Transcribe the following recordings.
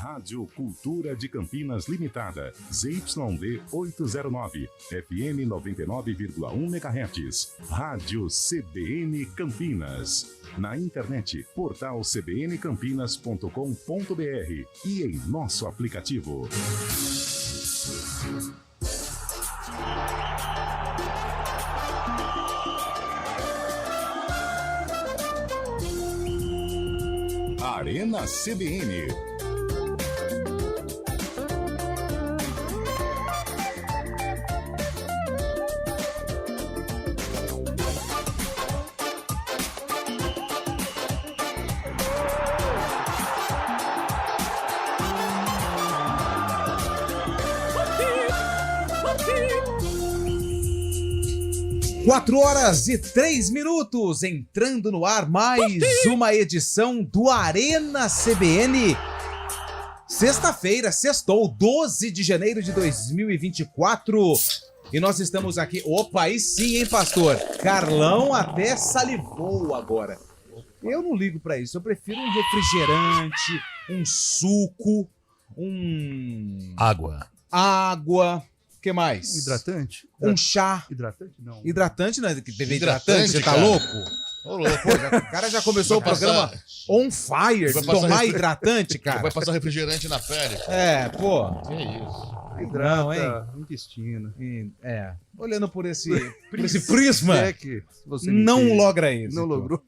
Rádio Cultura de Campinas Limitada, ZYD 809, FM 99,1 MHz. Rádio CBN Campinas. Na internet, portal cbncampinas.com.br e em nosso aplicativo. Arena CBN. Quatro horas e 3 minutos, entrando no ar mais uma edição do Arena CBN. Sexta-feira, sextou, 12 de janeiro de 2024. E nós estamos aqui... Opa, aí sim, hein, pastor? Carlão até salivou agora. Eu não ligo pra isso, eu prefiro um refrigerante, um suco, Água. O que mais? Hidratante? Um chá. Hidratante não. Hidratante não é que beber Hidratante, hidratante, você tá cara. louco? Ô, louco. Pô, o cara já começou o Vai programa on fire, vai de passar tomar hidratante, cara. Vai passar refrigerante na pele. É, pô. Que isso? Não, hein? Hidrata o intestino. Olhando por esse prisma, É que você me não entende. logra isso. Não logrou.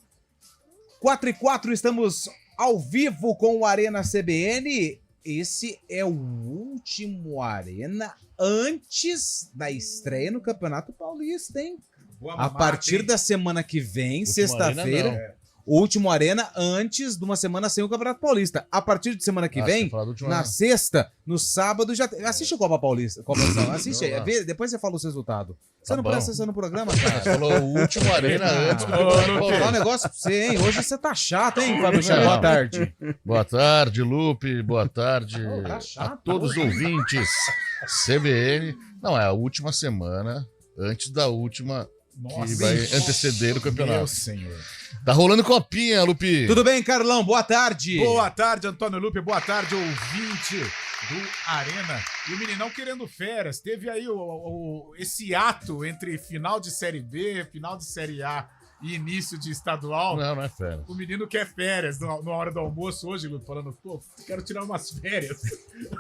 4 e 4, estamos ao vivo com o Arena CBN. Esse é o último Arena antes da estreia no Campeonato Paulista, hein? A partir da semana que vem, Último sexta-feira, Arena, o último Arena antes de uma semana sem o Campeonato Paulista. A partir de semana que vem, na sexta, no sábado, já tem. Assiste a Copa Paulista. Assiste aí. Vê, depois você fala os resultados. Você Tá não bom. presta atenção no programa, cara? Você falou o último Arena antes do Campeonato Vou falar um Paulista. negócio pra você, hein? Hoje você tá chato, hein, Fábio Chá? Boa tarde. Boa tarde, Lupe. Boa tarde Tá a chato, todos os ouvintes. CBN. Não, é a última semana antes da última que vai anteceder o campeonato. Meu senhor. Tá rolando copinha, Lupe. Tudo bem, Carlão? Boa tarde. Boa tarde, Antônio Lupe. Boa tarde, ouvinte do Arena. E o meninão querendo férias. Teve aí esse ato entre final de Série B, final de Série A e início de estadual. Não é férias. O menino quer férias na hora do almoço hoje, Lupe, falando, pô, quero tirar umas férias.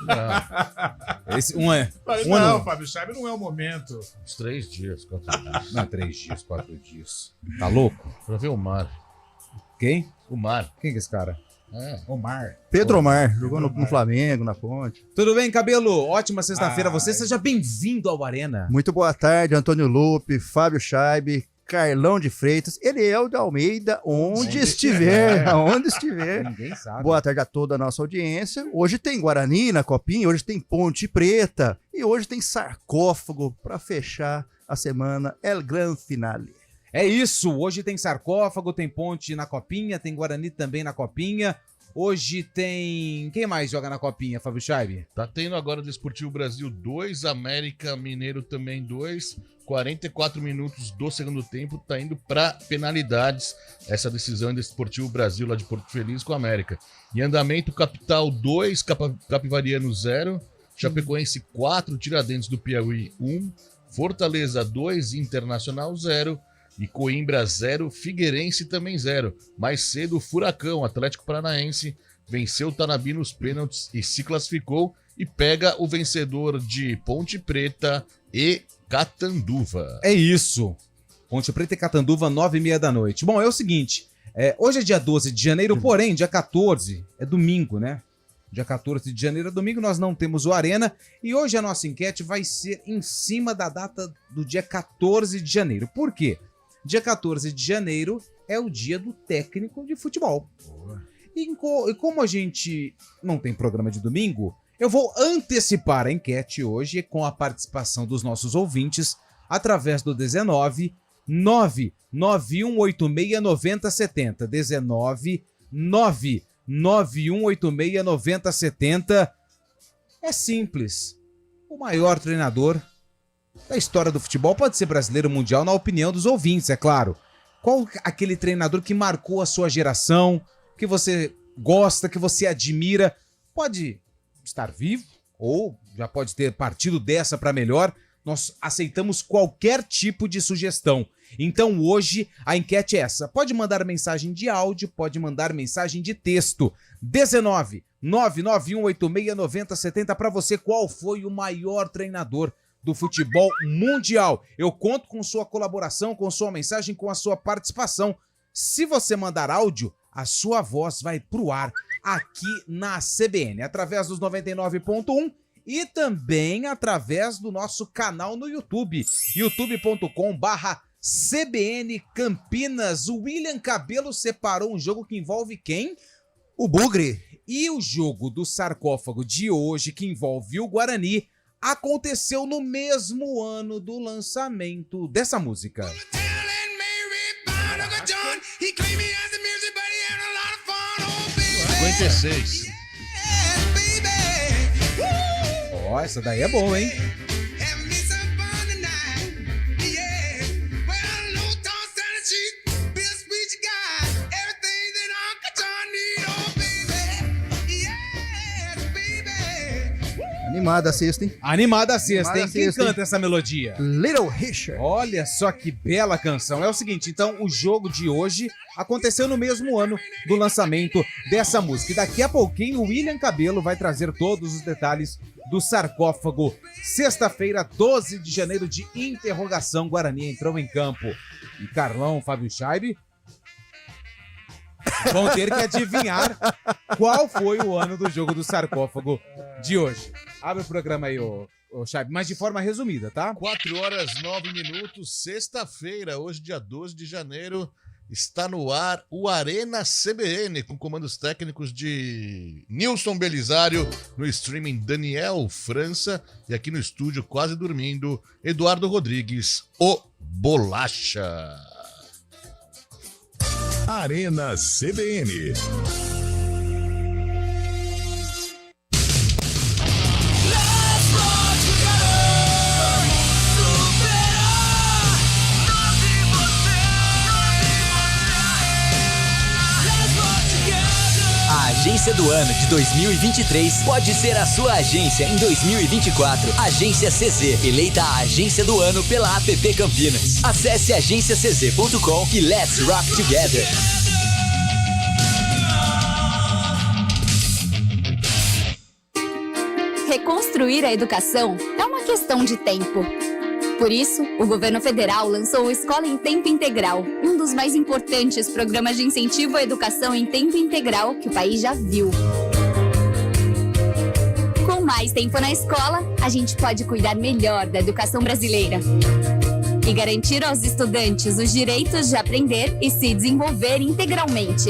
Não, Esse, Falei, Um não, ano. Fábio Chave, não é o momento. uns 3 dias, 4 dias. Não, 3 dias, 4 dias. Tá louco? Pra ver o mar. Quem? O mar. Quem que é esse cara? É. Omar. Pedro Omar, jogou no Flamengo, na Ponte. Tudo bem, Cabelo? Ótima sexta-feira a você. Seja bem-vindo ao Arena. Muito boa tarde, Antônio Lupe, Fábio Scheibe, Carlão de Freitas, Eliel de Almeida, onde estiver, aonde estiver. Ninguém sabe. Boa tarde a toda a nossa audiência. Hoje tem Guarani na Copinha, hoje tem Ponte Preta e hoje tem sarcófago para fechar a semana El Gran Finale. É isso. Hoje tem sarcófago, tem ponte na Copinha, tem Guarani também na Copinha. Hoje tem... Quem mais joga na Copinha, Fábio Scheibe? Tá tendo agora do Esportivo Brasil 2, América Mineiro também 2, 44 minutos do segundo tempo, tá indo para penalidades essa decisão do Esportivo Brasil lá de Porto Feliz com a América. Em andamento, Capital 2, Capivariano 0, Chapecoense 4, Tiradentes do Piauí 1, Fortaleza 2, Internacional 0, e Coimbra 0, Figueirense também 0. Mais cedo, o Furacão, Atlético Paranaense, venceu o Tanabi nos pênaltis e se classificou e pega o vencedor de Ponte Preta e Catanduva. É isso. Ponte Preta e Catanduva, 9h30 da noite. Bom, é o seguinte, hoje é dia 12 de janeiro, porém, dia 14 é domingo, né? Dia 14 de janeiro é domingo, nós não temos o Arena e hoje a nossa enquete vai ser em cima da data do dia 14 de janeiro. Por quê? Dia 14 de janeiro é o dia do técnico de futebol. E como a gente não tem programa de domingo, eu vou antecipar a enquete hoje com a participação dos nossos ouvintes através do 19 991869070. 19 991869070. É simples. O maior treinador da história do futebol, pode ser brasileiro, mundial, na opinião dos ouvintes, é claro. Qual aquele treinador que marcou a sua geração, que você gosta, que você admira? Pode estar vivo ou já pode ter partido dessa para melhor. Nós aceitamos qualquer tipo de sugestão. Então hoje a enquete é essa. Pode mandar mensagem de áudio, pode mandar mensagem de texto. 19 991869070 para você. Qual foi o maior treinador do futebol mundial? Eu conto com sua colaboração, com sua mensagem, com a sua participação. Se você mandar áudio, a sua voz vai pro ar aqui na CBN, através dos 99.1 e também através do nosso canal no YouTube, youtube.com/CBN Campinas. O William Cabelo separou um jogo que envolve quem? O Bugre. E o jogo do sarcófago de hoje, que envolve o Guarani, aconteceu no mesmo ano do lançamento dessa música. 56. Ó, essa daí é boa, hein? Animada a sexta, hein? Animada a sexta, Animada hein? a Quem sexta, canta essa melodia? Little Richard. Olha só que bela canção. É o seguinte, então, o jogo de hoje aconteceu no mesmo ano do lançamento dessa música. E daqui a pouquinho o William Cabelo vai trazer todos os detalhes do sarcófago. Sexta-feira, 12 de janeiro, de interrogação, Guarani entrou em campo. E Carlão, Fábio Scheibe vão ter que adivinhar qual foi o ano do jogo do sarcófago de hoje. Abre o programa aí, ô Scheibe, mas de forma resumida, tá? 4h09, sexta-feira, hoje dia 12 de janeiro, está no ar o Arena CBN, com comandos técnicos de Nilson Belisário, no streaming Daniel França, e aqui no estúdio, quase dormindo, Eduardo Rodrigues, o Bolacha. Arena CBN. A agência do ano de 2023 pode ser a sua agência em 2024. Agência CZ, eleita a agência do ano pela APP Campinas. Acesse agenciacz.com e let's rock together. Reconstruir a educação é uma questão de tempo. Por isso, o governo federal lançou o Escola em Tempo Integral, um dos mais importantes programas de incentivo à educação em tempo integral que o país já viu. Com mais tempo na escola, a gente pode cuidar melhor da educação brasileira e garantir aos estudantes os direitos de aprender e se desenvolver integralmente.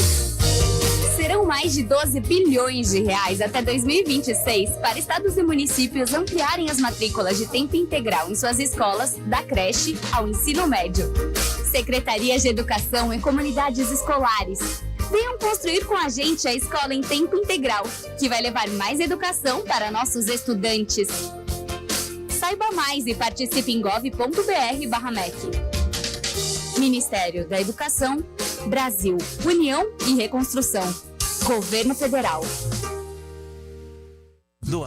Serão mais de 12 bilhões de reais até 2026 para estados e municípios ampliarem as matrículas de tempo integral em suas escolas, da creche ao ensino médio. Secretarias de Educação e comunidades escolares. Venham construir com a gente a escola em tempo integral, que vai levar mais educação para nossos estudantes. Saiba mais e participe em gov.br/MEC. Ministério da Educação, Brasil, União e Reconstrução. Governo Federal.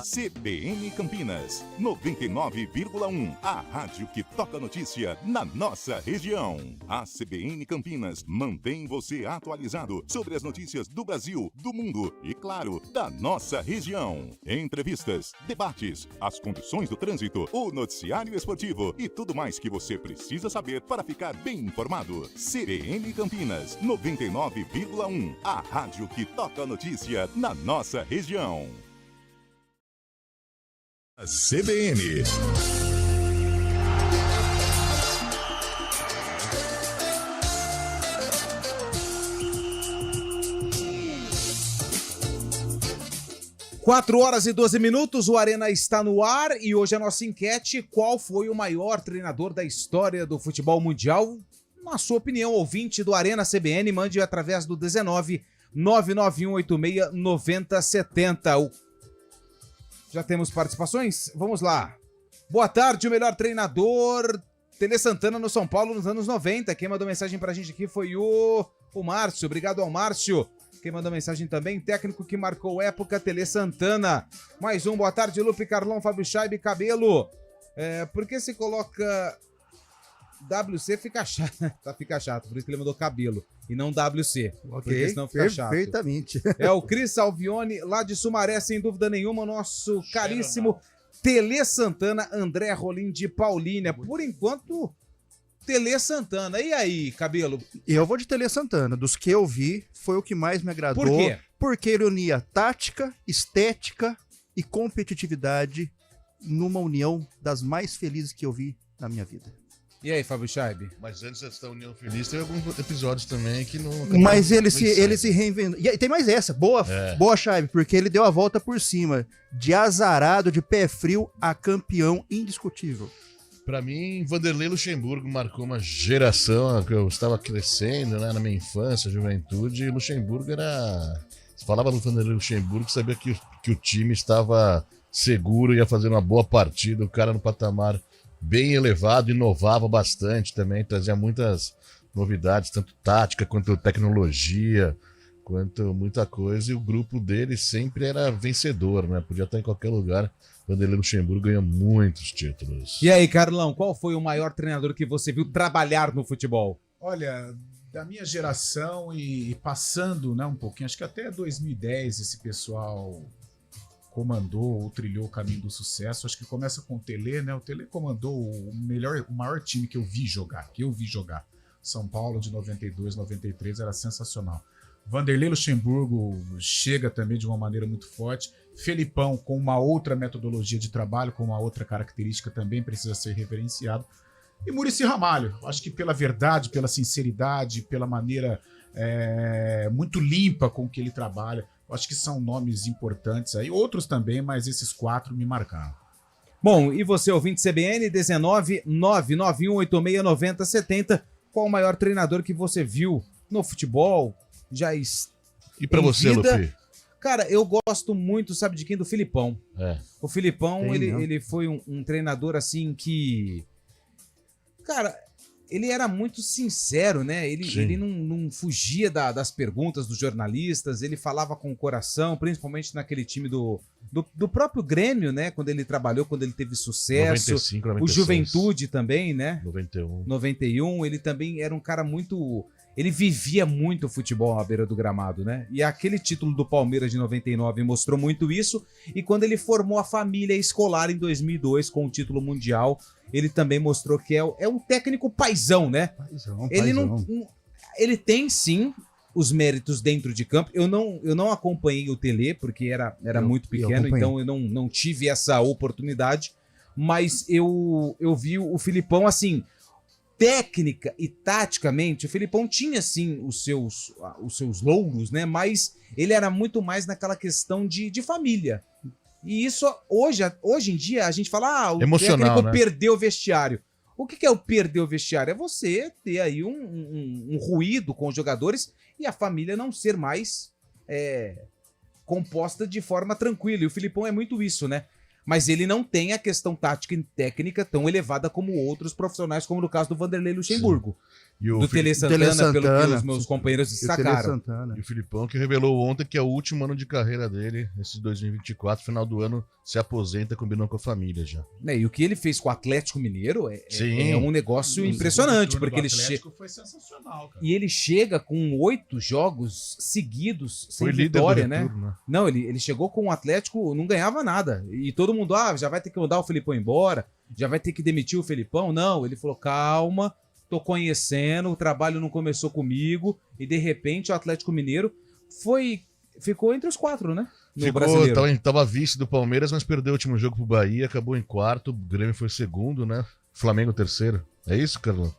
CBN Campinas, 99,1. A rádio que toca notícia na nossa região. A CBN Campinas mantém você atualizado sobre as notícias do Brasil, do mundo e, claro, da nossa região. Entrevistas, debates, as condições do trânsito, o noticiário esportivo e tudo mais que você precisa saber para ficar bem informado. CBN Campinas, 99,1. A rádio que toca notícia na nossa região. CBN. Quatro horas e 12 minutos, o Arena está no ar e hoje a nossa enquete: qual foi o maior treinador da história do futebol mundial? Na sua opinião, ouvinte do Arena CBN, mande através do 19 99186 9070. Já temos participações? Vamos lá. Boa tarde, o melhor treinador, Tele Santana no São Paulo nos anos 90. Quem mandou mensagem pra gente aqui foi o Márcio. Obrigado ao Márcio. Quem mandou mensagem também, técnico que marcou época, Tele Santana. Mais um, boa tarde, Lupe, Carlão, Fábio Chaib, Cabelo. Por que se coloca WC fica chato, fica chato, por isso que ele mandou Cabelo e não WC, porque senão fica chato. Perfeitamente. É o Cris Salvione, lá de Sumaré, sem dúvida nenhuma, nosso caríssimo Tele Santana, André Rolim de Paulínia. Por enquanto, Tele Santana. E aí, Cabelo? Eu vou de Tele Santana. Dos que eu vi, foi o que mais me agradou. Por quê? Porque ele unia tática, estética e competitividade numa união das mais felizes que eu vi na minha vida. E aí, Fábio Chaib? Mas antes dessa União Feliz, teve alguns episódios também que não... Mas ele se reinventou. E tem mais essa. Boa, Chaib, porque ele deu a volta por cima. De azarado, de pé frio, a campeão indiscutível. Pra mim, Vanderlei Luxemburgo marcou uma geração que eu estava crescendo, né, na minha infância, juventude, e Luxemburgo era... Você falava do Vanderlei Luxemburgo, sabia que o time estava seguro, ia fazer uma boa partida, o cara no patamar bem elevado, inovava bastante também, trazia muitas novidades, tanto tática quanto tecnologia, quanto muita coisa, e o grupo dele sempre era vencedor, né? Podia estar em qualquer lugar. Vanderlei Luxemburgo ganhou muitos títulos. E aí, Carlão, qual foi o maior treinador que você viu trabalhar no futebol? Olha, da minha geração e passando, né, um pouquinho, acho que até 2010 esse pessoal comandou ou trilhou o caminho do sucesso. Acho que começa com o Tele, né? O Tele comandou o maior time que eu vi jogar. São Paulo de 92, 93 era sensacional. Vanderlei Luxemburgo chega também de uma maneira muito forte. Felipão com uma outra metodologia de trabalho, com uma outra característica também precisa ser reverenciado. E Muricy Ramalho, acho que pela verdade, pela sinceridade, pela maneira muito limpa com que ele trabalha, acho que são nomes importantes aí, outros também, mas esses 4 me marcaram. Bom, e você, ouvinte CBN, 19 99186 9070, qual o maior treinador que você viu no futebol? E pra você, Lupe? Cara, eu gosto muito, sabe de quem? Do Filipão. O Filipão, ele foi um treinador assim que... Cara, ele era muito sincero, né? Ele não fugia das perguntas dos jornalistas, ele falava com o coração, principalmente naquele time do próprio Grêmio, né? Quando ele trabalhou, quando ele teve sucesso. 95, 96. O Juventude também, né? 91, ele também era um cara muito... Ele vivia muito o futebol à beira do gramado, né? E aquele título do Palmeiras de 99 mostrou muito isso. E quando ele formou a família escolar em 2002 com o título mundial, ele também mostrou que é um técnico paizão, né? Ele tem sim os méritos dentro de campo. Eu não acompanhei o Tele porque era muito pequeno, então eu não tive essa oportunidade. Mas eu vi o Filipão assim... Técnica e taticamente, o Filipão tinha sim os seus louros, né? Mas ele era muito mais naquela questão de família. E isso, hoje em dia, a gente fala, o técnico, né, perdeu o vestiário. O que é o perder o vestiário? É você ter aí um ruído com os jogadores e a família não ser mais composta de forma tranquila. E o Filipão é muito isso, né? Mas ele não tem a questão tática e técnica tão elevada como outros profissionais, como no caso do Vanderlei Luxemburgo. E do Tele Santana, pelo que os meus companheiros destacaram. E o Filipão, que revelou ontem que é o último ano de carreira dele, esse 2024, final do ano, se aposenta, combinou com a família já. E o que ele fez com o Atlético Mineiro é um negócio impressionante, porque ele foi sensacional, cara. E ele chega com 8 jogos seguidos sem foi vitória, líder do retorno, né? Não, ele chegou com o Atlético, não ganhava nada. E todo mundo, já vai ter que mandar o Felipão embora, já vai ter que demitir o Felipão. Não, ele falou, calma, tô conhecendo, o trabalho não começou comigo, e de repente o Atlético Mineiro ficou entre os 4, né? No brasileiro. Tava vice do Palmeiras, mas perdeu o último jogo pro Bahia, acabou em 4º, o Grêmio foi 2º, né? Flamengo 3º. É isso, Carlão?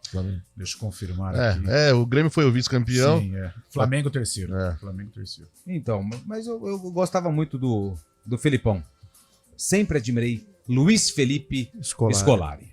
Deixa eu confirmar aqui. O Grêmio foi o vice-campeão. Sim, Flamengo 3º. Flamengo 3º. Então, mas eu gostava muito do Felipão. Sempre admirei Luiz Felipe Scolari.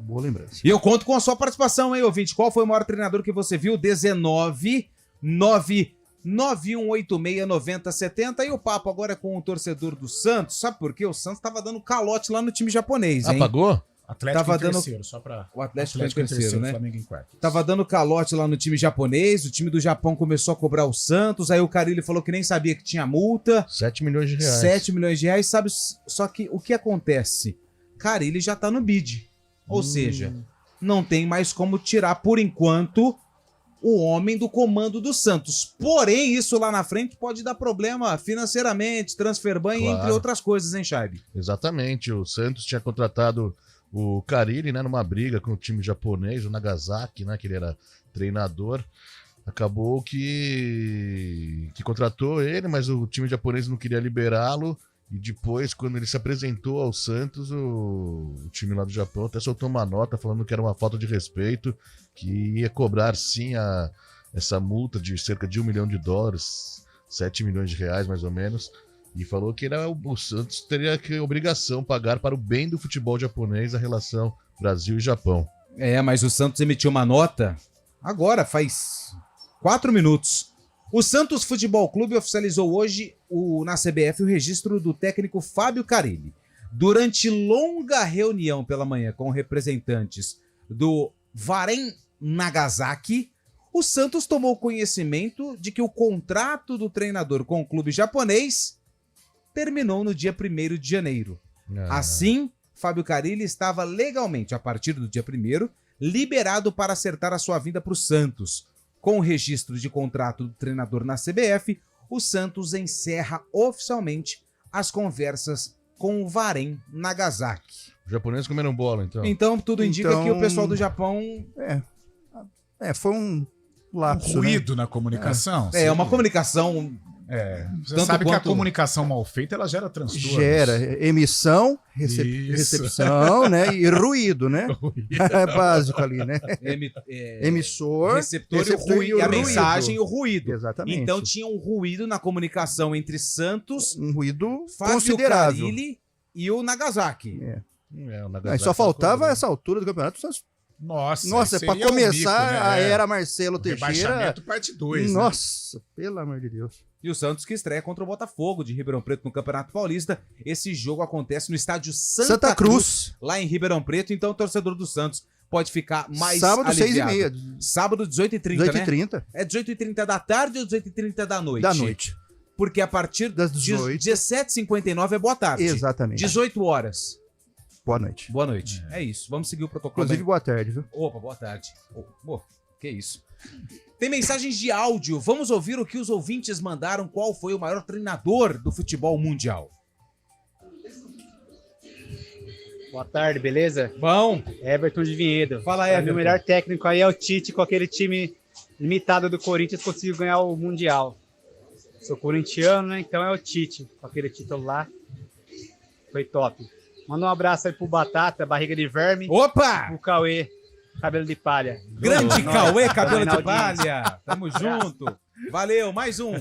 Boa lembrança. E eu conto com a sua participação, hein, ouvinte? Qual foi o maior treinador que você viu? 19 99186 9070. E o papo agora é com o torcedor do Santos. Sabe por quê? O Santos tava dando calote lá no time japonês, hein? Pagou? Atlético Tava em dando- terceiro, só pra... O Atlético em terceiro, né? Flamengo em quarto. Tava dando calote lá no time japonês, o time do Japão começou a cobrar o Santos, aí o Carille falou que nem sabia que tinha multa, 7 milhões de reais. 7 milhões de reais, sabe? Só que o que acontece? Carille já tá no bid, ou seja, não tem mais como tirar, por enquanto, o homem do comando do Santos. Porém, isso lá na frente pode dar problema financeiramente, transfer ban, Claro. entre outras coisas, hein, Chaib? Exatamente. O Santos tinha contratado o Carille, né, numa briga com o time japonês, o Nagasaki, né, que ele era treinador. Acabou que contratou ele, mas o time japonês não queria liberá-lo. E depois, quando ele se apresentou ao Santos, o time lá do Japão até soltou uma nota falando que era uma falta de respeito, que ia cobrar sim essa multa de cerca de $1 milhão, 7 milhões de reais mais ou menos. E falou que o Santos teria que obrigação pagar para o bem do futebol japonês a relação Brasil e Japão. É, mas o Santos emitiu uma nota agora, faz 4 minutos. O Santos Futebol Clube oficializou hoje na CBF o registro do técnico Fábio Carille. Durante longa reunião pela manhã com representantes do Varen Nagasaki, o Santos tomou conhecimento de que o contrato do treinador com o clube japonês terminou no dia 1º de janeiro. Assim, Fábio Carille estava legalmente, a partir do dia 1º, liberado para acertar a sua vinda para o Santos. Com o registro de contrato do treinador na CBF, o Santos encerra oficialmente as conversas com o Varen Nagasaki. Os japoneses comeram bola, então. Então, tudo indica Então- que o pessoal do Japão Foi um Um lapso, ruído na comunicação. é uma comunicação. Você Tanto sabe que a quanto- comunicação mal feita, ela gera transtornos. Gera emissão, Isso. recepção, né? E ruído, né? É básico ali, né? Emissor, receptor receptor e a mensagem e o ruído. Exatamente. Então tinha um ruído na comunicação entre Santos, Um ruído Fábio considerável. Carille e o Nagasaki. O Nagasaki Aí só faltava cobrou. essa altura do campeonato. Nossa, Para seria um começar mico, né? a era Marcelo Teixeira. Rebaixamento parte 2. Nossa, pelo amor de Deus. E o Santos que estreia contra o Botafogo de Ribeirão Preto no Campeonato Paulista. Esse jogo acontece no estádio Santa Cruz, lá em Ribeirão Preto. Então o torcedor do Santos pode ficar mais Sábado, aliviado. 6h30. Sábado, 18h30, né? 18h30 É 18h30 da tarde ou 18h30 da noite? da noite. Porque a partir Das de 18. 17h59 é boa tarde. Exatamente. 18 horas. Boa noite. Boa noite. É isso. Vamos seguir o protocolo. Inclusive, boa tarde, viu? Opa, boa tarde. Que isso. Tem mensagens de áudio. Vamos ouvir o que os ouvintes mandaram. Qual foi o maior treinador do futebol mundial? Boa tarde, beleza? Bom. Everton de Vinhedo. Fala, Pra mim, Everton. o melhor técnico aí é o Tite, com aquele time limitado do Corinthians, conseguiu ganhar o Mundial. Sou corintiano, né? Então é o Tite, com aquele título lá. Foi top. Manda um abraço aí pro Batata, barriga de verme. Opa! Pro Cauê, cabelo de palha. Grande Nossa, Cauê, cabelo de Reinaldinho. palha. Tamo junto. Valeu, mais um.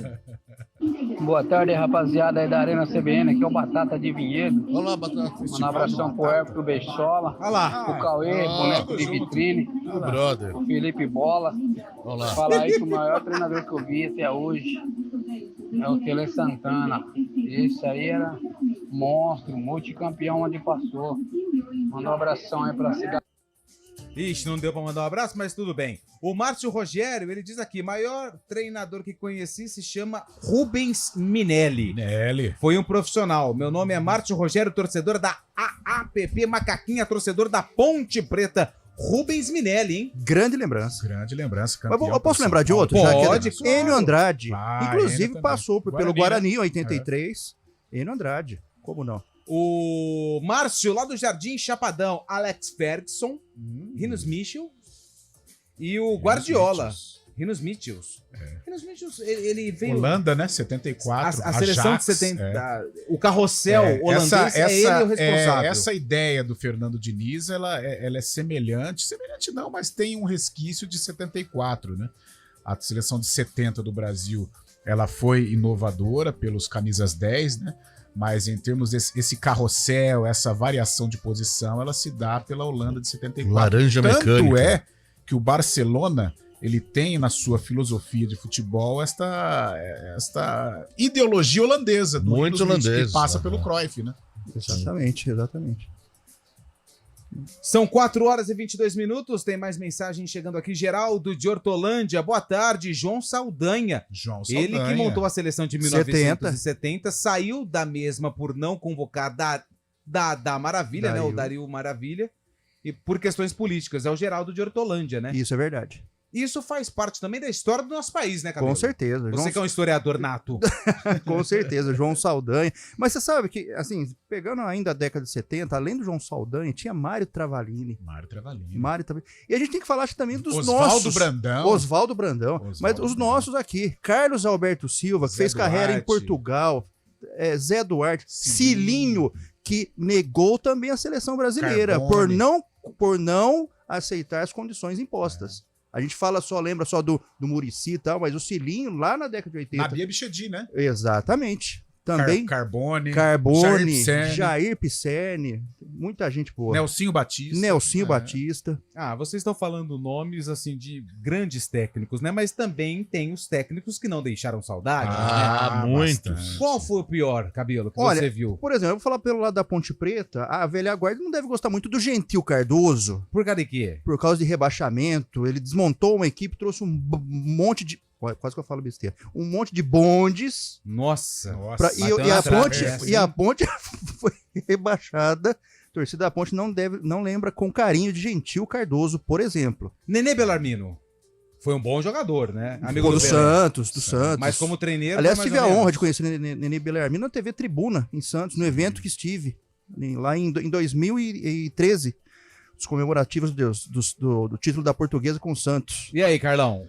Boa tarde, rapaziada aí da Arena CBN, aqui é o Batata de Vinhedo. Olá, Batata. Um abração pro Herb, pro Beisola, Olha lá. pro Cauê, boneco de vitrine, Meu brother. pro Felipe Bola. Olá. Falar aí que o maior treinador que eu vi até hoje é o Tele Santana. Esse aí era monstro, multicampeão onde passou. Manda um abração aí pra cidade. Ixi, não deu pra mandar um abraço, mas tudo bem. O Márcio Rogério, ele diz aqui, maior treinador que conheci se chama Rubens Minelli. Minelli. Foi um profissional. Meu nome é Márcio Rogério, torcedor da AAPP Macaquinha, torcedor da Ponte Preta. Rubens Minelli, hein? Grande lembrança. Grande lembrança. Mas campeão eu posso por lembrar São de Paulo. outro? Pode, já que claro. Enio Andrade. Ah, Inclusive Enio passou também. pelo Guarani, Guarani em 83. Enio Andrade. Como não? O Márcio, lá do Jardim Chapadão, Alex Ferguson, Rinos Mitchell e o Guardiola. Rinos Mitchells. Rinos Mitchells, ele veio... Holanda, né? 74. A seleção Ajax, de 70... é. O carrossel holandês é ele o responsável. Essa ideia do Fernando Diniz, ela é semelhante. Semelhante não, mas tem um resquício de 74, né? A seleção de 70 do Brasil, ela foi inovadora pelos camisas 10, né? Mas em termos desse carrossel, essa variação de posição, ela se dá pela Holanda de 74. Laranja Tanto mecânica. é que o Barcelona, ele tem na sua filosofia de futebol esta ideologia holandesa. Do Muito Rinus Michels, holandesa, que passa aham. pelo Cruyff, né? Exatamente, exatamente. São 4 horas e 22 minutos. Tem mais mensagem chegando aqui. Geraldo de Hortolândia. Boa tarde, João Saldanha. João Saldanha. Ele que montou a seleção de 1970, saiu da mesma por não convocar da Maravilha, né? O Dario Maravilha. E por questões políticas. É o Geraldo de Hortolândia, né? Isso é verdade. Isso faz parte também da história do nosso país, né, Cabelo? Com certeza. Você que é um historiador nato. Com certeza, João Saldanha. Mas você sabe que, assim, pegando ainda a década de 70, além do João Saldanha, tinha Mário Travalini. E a gente tem que falar também dos nossos. Oswaldo Brandão. Mas os nossos aqui. Carlos Alberto Silva, que fez carreira em Portugal. Zé Duarte. Cilinho, que negou também a seleção brasileira por não aceitar as condições impostas. A gente lembra só do Muricy e tal, mas o Cilinho, lá na década de 80... Nabia Bichedi, né? Exatamente. Também Carbone, Jair Pisserni, muita gente boa. Nelsinho Batista. Ah, vocês estão falando nomes, assim, de grandes técnicos, né? Mas também tem os técnicos que não deixaram saudade. Muitos. Qual foi o pior, Cabelo, que Olha, você viu? Por exemplo, eu vou falar pelo lado da Ponte Preta, a velha guarda não deve gostar muito do Gentil Cardoso. Por causa de quê? Por causa de rebaixamento. Ele desmontou uma equipe, trouxe um monte de... Quase que eu falo besteira. Um monte de bondes. Nossa. E a Ponte foi rebaixada. A torcida da Ponte não lembra com carinho de Gentil Cardoso, por exemplo. Nenê Bellarmino. Foi um bom jogador, né? Amigo do Santos. Mas como treineiro... Aliás, tive a honra de conhecer Nenê Bellarmino na TV Tribuna, em Santos, no evento que estive, lá em 2013. Os comemorativos do título da Portuguesa com o Santos. E aí, Carlão?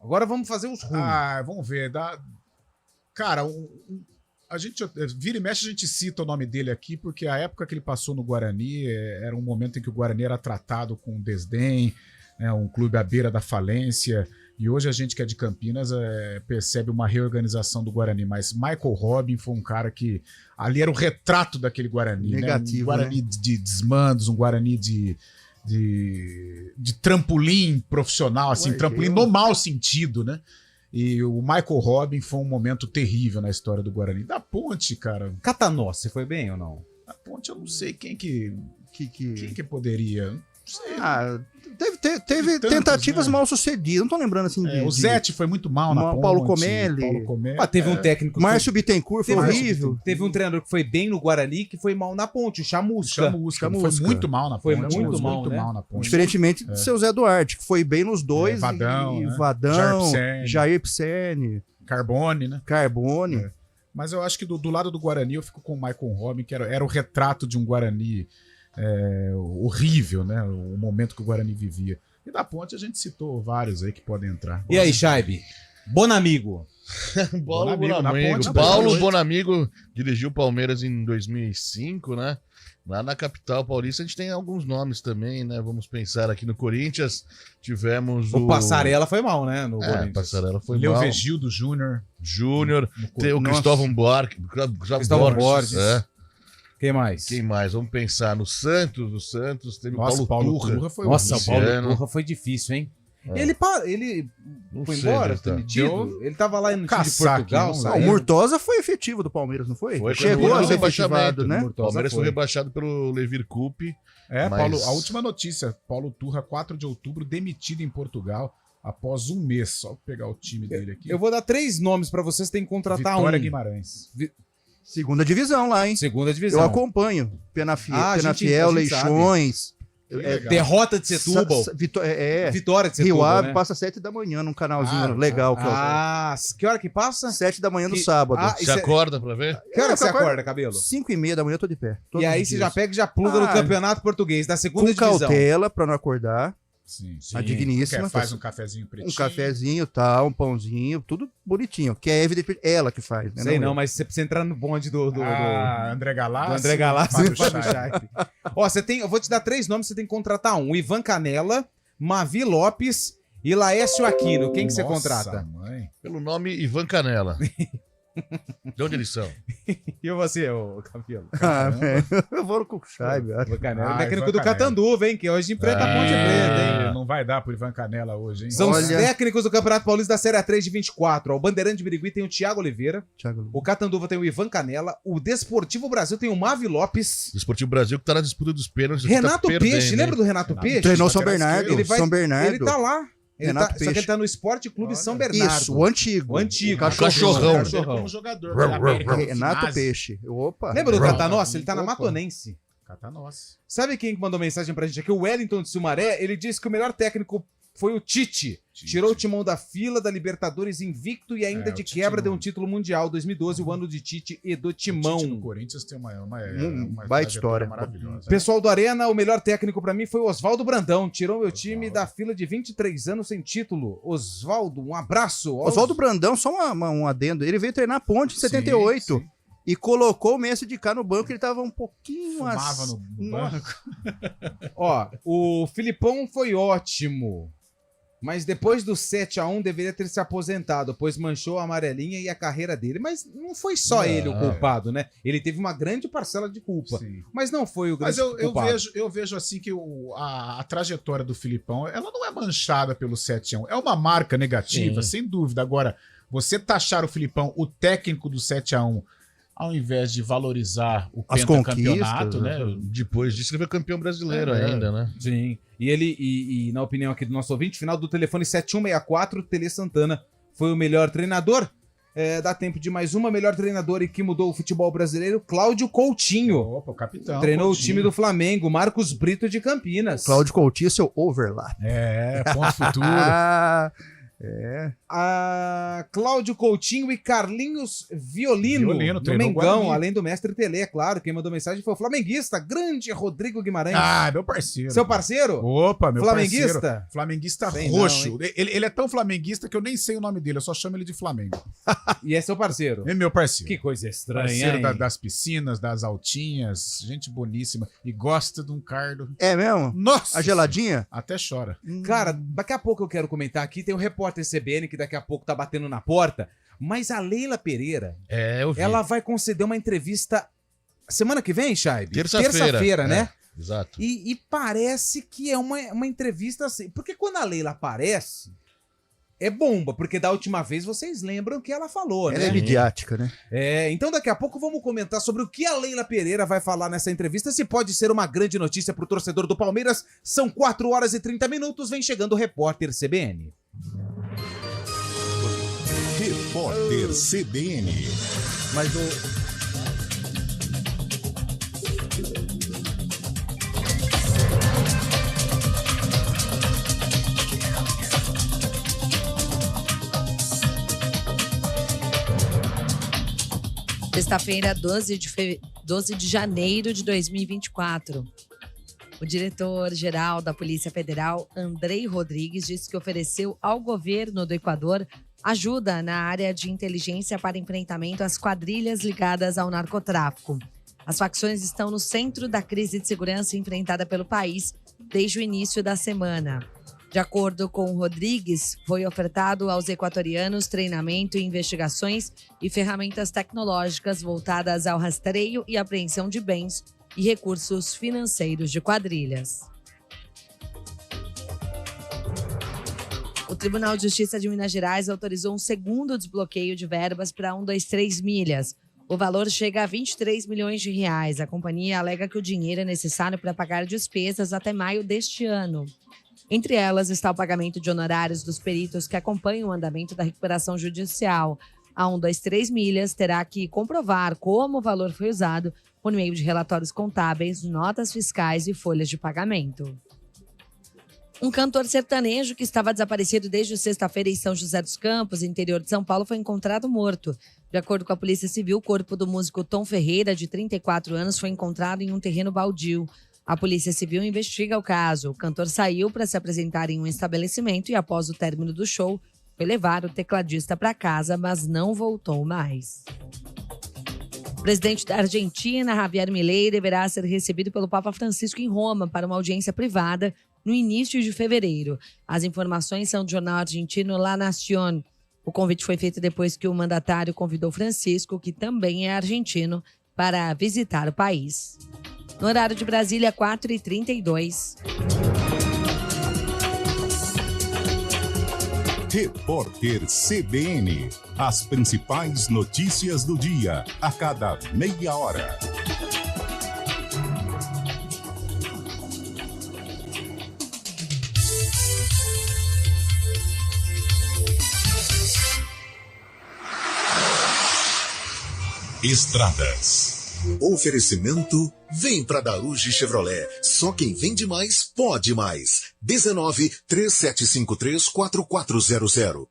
Agora vamos fazer os rumos. Vamos ver. Cara, a gente vira e mexe, a gente cita o nome dele aqui, porque a época que ele passou no Guarani era um momento em que o Guarani era tratado com desdém, né, um clube à beira da falência. E hoje a gente que é de Campinas percebe uma reorganização do Guarani. Mas Michael Robin foi um cara que... Ali era o retrato daquele Guarani. Negativo, né? Um Guarani, né? de desmandos, um Guarani de trampolim profissional, assim, trampolim no mau sentido, né? E o Michael Robin foi um momento terrível na história do Guarani. Da Ponte, cara... Catanossi, foi bem ou não? Da Ponte eu não sei quem que poderia... Não sei. Teve tentativas mal sucedidas. Não tô lembrando assim. O Zete foi muito mal na Ponte. Paulo Comelli. Teve um técnico. Márcio Bittencourt foi horrível. Teve um treinador que foi bem no Guarani, que foi mal na Ponte, o Chamusca. Foi muito mal na Ponte. Foi muito mal na Ponte. Diferentemente do seu Zé Duarte, que foi bem nos dois. Vadão, Jair Pisserni. Carbone, né? Carbone. Mas eu acho que do lado do Guarani eu fico com o Michael Robin, que era o retrato de um Guarani horrível, né? O momento que o Guarani vivia. E da Ponte a gente citou vários aí que podem entrar. E aí, Chaibe? Bonamigo. Paulo Bonamigo dirigiu o Palmeiras em 2005, né? Lá na capital paulista a gente tem alguns nomes também, né? Vamos pensar aqui no Corinthians. Tivemos o Passarella foi mal, né? No Corinthians. Passarella foi mal. Leovegildo Júnior. Tem o Cristóvão Buarque. Cristóvão Borges. Quem mais? Vamos pensar no Santos. O Santos teve o Paulo Turra. O Paulo Turra foi difícil, hein? Ele foi embora, demitido? Ele tava lá no time de Portugal. O Murtosa foi efetivo do Palmeiras, não foi? Chegou a ser efetivado, né? O Palmeiras foi rebaixado pelo Levir Coupe. Paulo, a última notícia. Paulo Turra, 4 de outubro, demitido em Portugal após um mês. Só pegar o time dele aqui. Eu vou dar 3 nomes pra vocês, tem que contratar Vitória Guimarães. Segunda divisão lá, hein? Segunda divisão. Eu acompanho. Penafiel, Leixões. Derrota de Setúbal. Vitória de Setúbal, Rio Ave né? passa 7 da manhã num canalzinho legal. Que hora que passa? 7 da manhã no sábado. Você acorda pra ver? Que hora você acorda, Cabelo? 5:30 da manhã eu tô de pé. E aí você já pega e já pluga no Campeonato Português, da segunda divisão. Com cautela pra não acordar. Sim. A digníssima. Faz um cafezinho pretinho. Um cafezinho, tal, um pãozinho, tudo bonitinho. Que é evidentemente ela que faz, né? Sei não, mas você precisa entrar no bonde do André Galassi. Do André Galassi e Fábio Chaip. Ó, eu vou te dar 3 nomes, você tem que contratar um. Ivan Canella, Mavi Lopes e Laércio Aquino. Quem que você contrata? Mãe. Pelo nome Ivan Canella. De onde eles são? E você, ô Capelo? Eu vou no Cuxai, Ivan Canela, técnico do Catanduva, hein? Que hoje enfrenta a Ponte Preta, hein? Não vai dar pro Ivan Canela hoje, hein? São os técnicos do Campeonato Paulista da Série A3 de 24. O Bandeirante de Birigui tem o Thiago Oliveira. O Catanduva tem o Ivan Canela. O Desportivo Brasil tem o Mavi Lopes. Desportivo Brasil que tá na disputa dos pênaltis. Renato Peixe, lembra do Renato Peixe? Treinou São Bernardo. São Bernardo. Ele tá lá. Só que ele tá no Esporte Clube São Bernardo. Isso, o antigo. Cachorrão. Como jogador. Renato Peixe. Opa. Lembra do Catanossi? Ele tá na Matonense. Catanossi. Sabe quem mandou mensagem pra gente aqui? O Wellington de Sumaré. Ele disse que o melhor técnico foi o Tite. Tirou o Timão da fila da Libertadores invicto e ainda de quebra deu um título mundial. 2012, o ano de Tite e do Timão. O Tite no Corinthians tem uma baita história maravilhosa. Pessoal do Arena, o melhor técnico pra mim foi o Oswaldo Brandão. Tirou meu time da fila de 23 anos sem título. Oswaldo, um abraço. Oswaldo Brandão, só um adendo. Ele veio treinar a Ponte em 78. Sim. E colocou o Messi de cá no banco, ele tava um pouquinho... Fumava no banco. Ó, o Filipão foi ótimo. Mas depois do 7-1 deveria ter se aposentado, pois manchou a amarelinha e a carreira dele. Mas não foi só ele o culpado, né? Ele teve uma grande parcela de culpa. Sim. Mas não foi o grande culpado. Mas eu vejo assim que a trajetória do Filipão, ela não é manchada pelo 7-1. É uma marca negativa, sem dúvida. Agora, você taxar o Filipão, o técnico do 7-1, ao invés de valorizar o pentacampeonato, né? Depois disso, ele foi campeão brasileiro ainda, né? Sim. E ele, e na opinião aqui do nosso ouvinte, final do telefone 7164, Tele Santana foi o melhor treinador. Dá tempo de mais uma. Melhor treinador e que mudou o futebol brasileiro, Cláudio Coutinho. Opa, o capitão. Treinou Coutinho. O time do Flamengo, Marcos Brito de Campinas. Cláudio Coutinho, seu overlap. Ponto futuro. Cláudio Coutinho e Carlinhos Violino no Mengão, além do mestre Tele, claro. Quem mandou mensagem foi o flamenguista, grande Rodrigo Guimarães. Meu parceiro. Seu parceiro? Opa, meu flamenguista? Parceiro. Flamenguista roxo. Ele é tão flamenguista que eu nem sei o nome dele, eu só chamo ele de Flamengo. E é seu parceiro? É meu parceiro. Que coisa estranha, parceiro das piscinas, das altinhas, gente boníssima. E gosta de um cardo. É mesmo? Nossa! A geladinha? Até chora. Cara, daqui a pouco eu quero comentar aqui, tem o repórter CBN que daqui a pouco tá batendo na porta, mas a Leila Pereira, ela vai conceder uma entrevista semana que vem, Chaib? Terça-feira, né? Exato. E parece que é uma entrevista assim, porque quando a Leila aparece, é bomba, porque da última vez vocês lembram que ela falou, né? Ela é midiática, né? Então daqui a pouco vamos comentar sobre o que a Leila Pereira vai falar nessa entrevista, se pode ser uma grande notícia pro torcedor do Palmeiras. São 4h30, vem chegando o repórter CBN. Repórter CBN. Mas Sexta-feira, 12 de janeiro de 2024. O diretor-geral da Polícia Federal, Andrei Rodrigues, disse que ofereceu ao governo do Equador ajuda na área de inteligência para enfrentamento às quadrilhas ligadas ao narcotráfico. As facções estão no centro da crise de segurança enfrentada pelo país desde o início da semana. De acordo com Rodrigues, foi ofertado aos equatorianos treinamento em investigações e ferramentas tecnológicas voltadas ao rastreio e apreensão de bens e recursos financeiros de quadrilhas. O Tribunal de Justiça de Minas Gerais autorizou um segundo desbloqueio de verbas para 123 milhas. O valor chega a 23 milhões de reais. A companhia alega que o dinheiro é necessário para pagar despesas até maio deste ano. Entre elas está o pagamento de honorários dos peritos que acompanham o andamento da recuperação judicial. A 123 milhas terá que comprovar como o valor foi usado por meio de relatórios contábeis, notas fiscais e folhas de pagamento. Um cantor sertanejo que estava desaparecido desde sexta-feira em São José dos Campos, interior de São Paulo, foi encontrado morto. De acordo com a Polícia Civil, o corpo do músico Tom Ferreira, de 34 anos, foi encontrado em um terreno baldio. A Polícia Civil investiga o caso. O cantor saiu para se apresentar em um estabelecimento e, após o término do show, foi levar o tecladista para casa, mas não voltou mais. O presidente da Argentina, Javier Milei, deverá ser recebido pelo Papa Francisco em Roma para uma audiência privada no início de fevereiro. As informações são do jornal argentino La Nación. O convite foi feito depois que o mandatário convidou Francisco, que também é argentino, para visitar o país. No horário de Brasília, 4h32. Repórter CBN. As principais notícias do dia, a cada meia hora. Estradas. Oferecimento, vem pra Daruge Chevrolet. Só quem vende mais, pode mais. 19-3753-4400.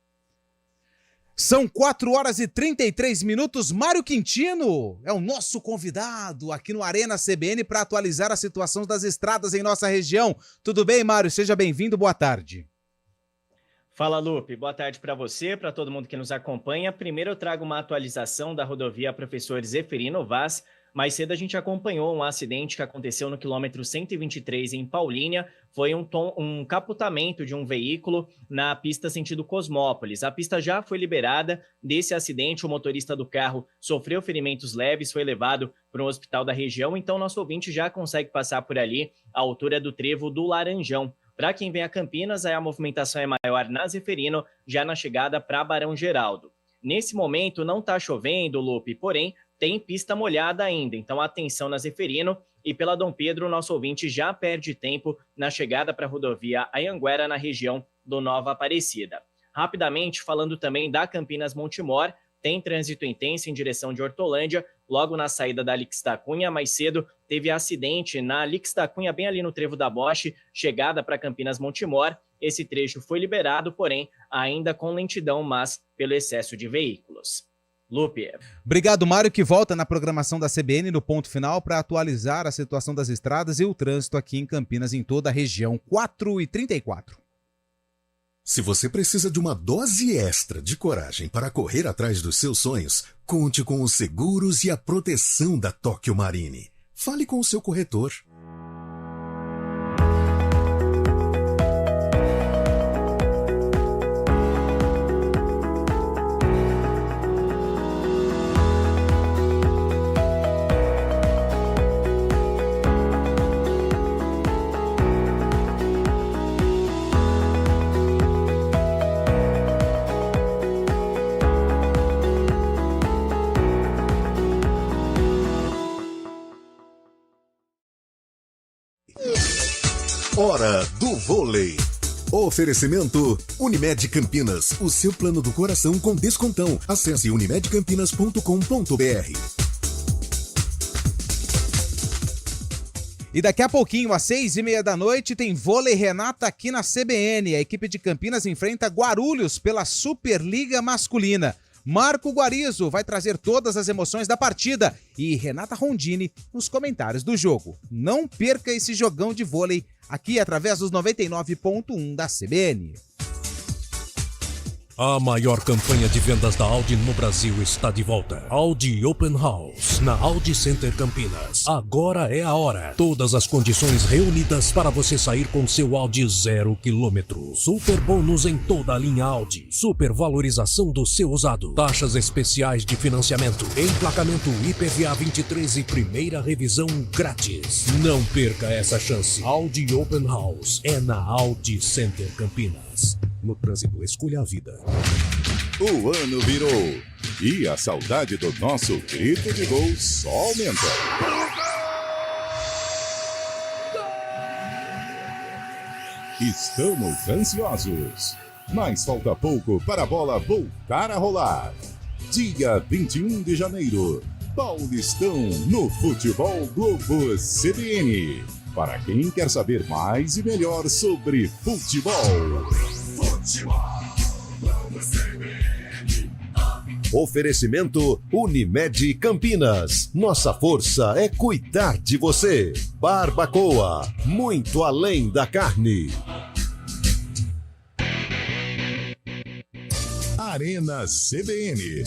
São 4h33. Mário Quintino é o nosso convidado aqui no Arena CBN para atualizar a situação das estradas em nossa região. Tudo bem, Mário? Seja bem-vindo. Boa tarde. Fala, Lupe. Boa tarde para você, para todo mundo que nos acompanha. Primeiro eu trago uma atualização da rodovia Professor Zeferino Vaz. Mais cedo a gente acompanhou um acidente que aconteceu no quilômetro 123 em Paulínia. Foi um capotamento de um veículo na pista sentido Cosmópolis. A pista já foi liberada desse acidente. O motorista do carro sofreu ferimentos leves, foi levado para um hospital da região. Então, nosso ouvinte já consegue passar por ali, à altura do trevo do Laranjão. Para quem vem a Campinas, aí a movimentação é maior na Zeferino, já na chegada para Barão Geraldo. Nesse momento não está chovendo, Lupe, porém tem pista molhada ainda, então atenção na Zeferino. E pela Dom Pedro, nosso ouvinte já perde tempo na chegada para a rodovia Anhanguera, na região do Nova Aparecida. Rapidamente, falando também da Campinas Montemor, tem trânsito intenso em direção de Hortolândia, logo na saída da Lix da Cunha. Mais cedo teve acidente na Lix da Cunha, bem ali no trevo da Bosch, chegada para Campinas Montemor. Esse trecho foi liberado, porém ainda com lentidão, mas pelo excesso de veículos. Lupe. Obrigado, Mário, que volta na programação da CBN no ponto final para atualizar a situação das estradas e o trânsito aqui em Campinas, em toda a região. 4h34. Se você precisa de uma dose extra de coragem para correr atrás dos seus sonhos, conte com os seguros e a proteção da Tóquio Marine. Fale com o seu corretor. Hora do vôlei. Oferecimento Unimed Campinas, o seu plano do coração com descontão. Acesse unimedcampinas.com.br. E daqui a pouquinho, às 6h30, tem Vôlei Renata aqui na CBN. A equipe de Campinas enfrenta Guarulhos pela Superliga Masculina. Marco Guarizo vai trazer todas as emoções da partida e Renata Rondini nos comentários do jogo. Não perca esse jogão de vôlei aqui através dos 99.1 da CBN. A maior campanha de vendas da Audi no Brasil está de volta. Audi Open House, na Audi Center Campinas. Agora é a hora. Todas as condições reunidas para você sair com seu Audi 0 km. Super bônus em toda a linha Audi. Super valorização do seu usado. Taxas especiais de financiamento. Emplacamento IPVA 23 e primeira revisão grátis. Não perca essa chance. Audi Open House é na Audi Center Campinas. No trânsito, escolha a vida. O ano virou e a saudade do nosso grito de gol só aumenta. Estamos ansiosos, mas falta pouco para a bola voltar a rolar. Dia 21 de janeiro, Paulistão no Futebol Globo CBN. Para quem quer saber mais e melhor sobre futebol. Oferecimento Unimed Campinas. Nossa força é cuidar de você. Barbacoa, muito além da carne. Arena CBN.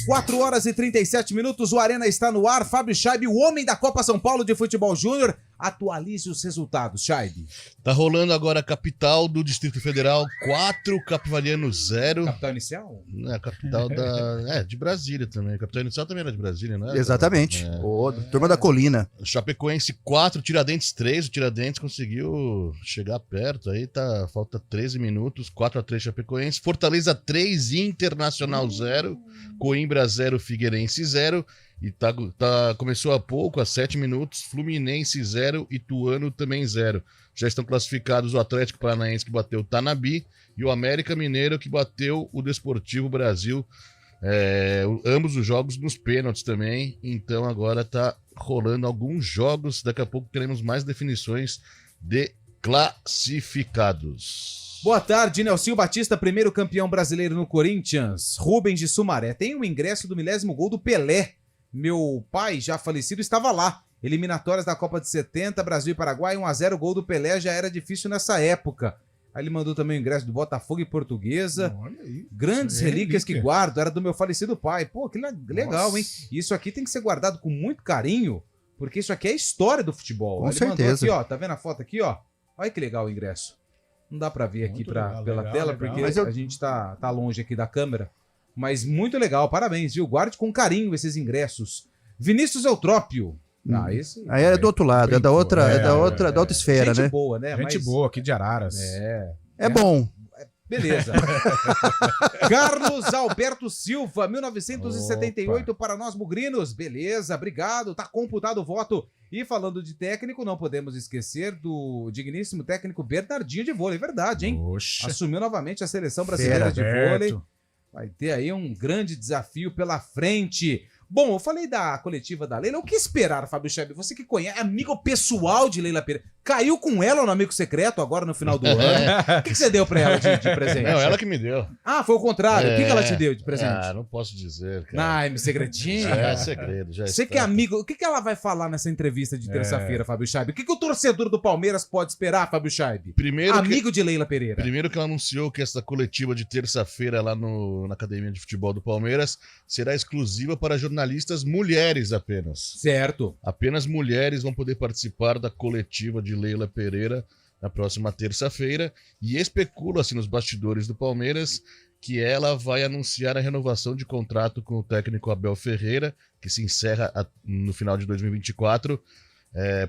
Quatro horas e 37 minutos, o Arena está no ar. Fábio Chaib, o homem da Copa São Paulo de Futebol Júnior, Atualize os resultados, Chaide. Tá rolando agora a capital do Distrito Federal, 4, Capivariano 0. Capital inicial? É, a capital de Brasília também. A capital inicial também era de Brasília, não é? Exatamente. Turma da Colina. Chapecoense 4, Tiradentes 3. O Tiradentes conseguiu chegar perto. Aí falta 13 minutos. 4-3 Chapecoense. Fortaleza 3, Internacional 0. Coimbra 0, Figueirense 0. E começou há pouco, há 7 minutos. Fluminense 0, Ituano também 0. Já estão classificados o Atlético Paranaense, que bateu o Tanabi, e o América Mineiro, que bateu o Desportivo Brasil. Ambos os jogos nos pênaltis também. Então agora tá rolando alguns jogos. Daqui a pouco teremos mais definições de classificados. Boa tarde, Nelsinho Batista, primeiro campeão brasileiro no Corinthians. Rubens de Sumaré. Tem o ingresso do milésimo gol do Pelé. Meu pai, já falecido, estava lá. Eliminatórias da Copa de 70, Brasil e Paraguai, 1-0, gol do Pelé, já era difícil nessa época. Aí ele mandou também o ingresso do Botafogo e Portuguesa. Olha aí. Grandes relíquias que guardo, era do meu falecido pai. Pô, que legal, hein? E isso aqui tem que ser guardado com muito carinho, porque isso aqui é a história do futebol. Com ele certeza. Mandou aqui, ó, tá vendo a foto aqui, ó? Olha que legal o ingresso. Não dá pra ver aqui pela tela, porque a gente tá longe aqui da câmera. Mas muito legal, parabéns, viu? Guarde com carinho esses ingressos. Vinícius Eutrópio. Esse aí é do outro lado, é da outra esfera, gente né? Boa, né? Gente boa aqui de Araras. É bom. Beleza. Carlos Alberto Silva, 1978 para nós bugrinos. Beleza, obrigado. Tá computado o voto. E falando de técnico, não podemos esquecer do digníssimo técnico Bernardinho de vôlei. Verdade, hein? Oxa. Assumiu novamente a seleção brasileira de vôlei. Vai ter aí um grande desafio pela frente. Bom, eu falei da coletiva da Leila. O que esperar, Fábio Chebe? Você que conhece, amigo pessoal de Leila Pereira. Caiu com ela no Amigo Secreto agora no final do ano. O que você deu pra ela de presente? Não, ela que me deu. Ah, foi o contrário. O que ela te deu de presente? Ah, não posso dizer, cara. É segredinho? É segredo. Você que é amigo, o que ela vai falar nessa entrevista de terça-feira, Fábio Chebe? O que o torcedor do Palmeiras pode esperar, Fábio Chebe? Amigo de Leila Pereira. Primeiro que ela anunciou que essa coletiva de terça-feira lá na Academia de Futebol do Palmeiras será exclusiva para jornalistas mulheres apenas. Certo. Apenas mulheres vão poder participar da coletiva de Leila Pereira na próxima terça-feira, e especula-se nos bastidores do Palmeiras que ela vai anunciar a renovação de contrato com o técnico Abel Ferreira, que se encerra no final de 2024,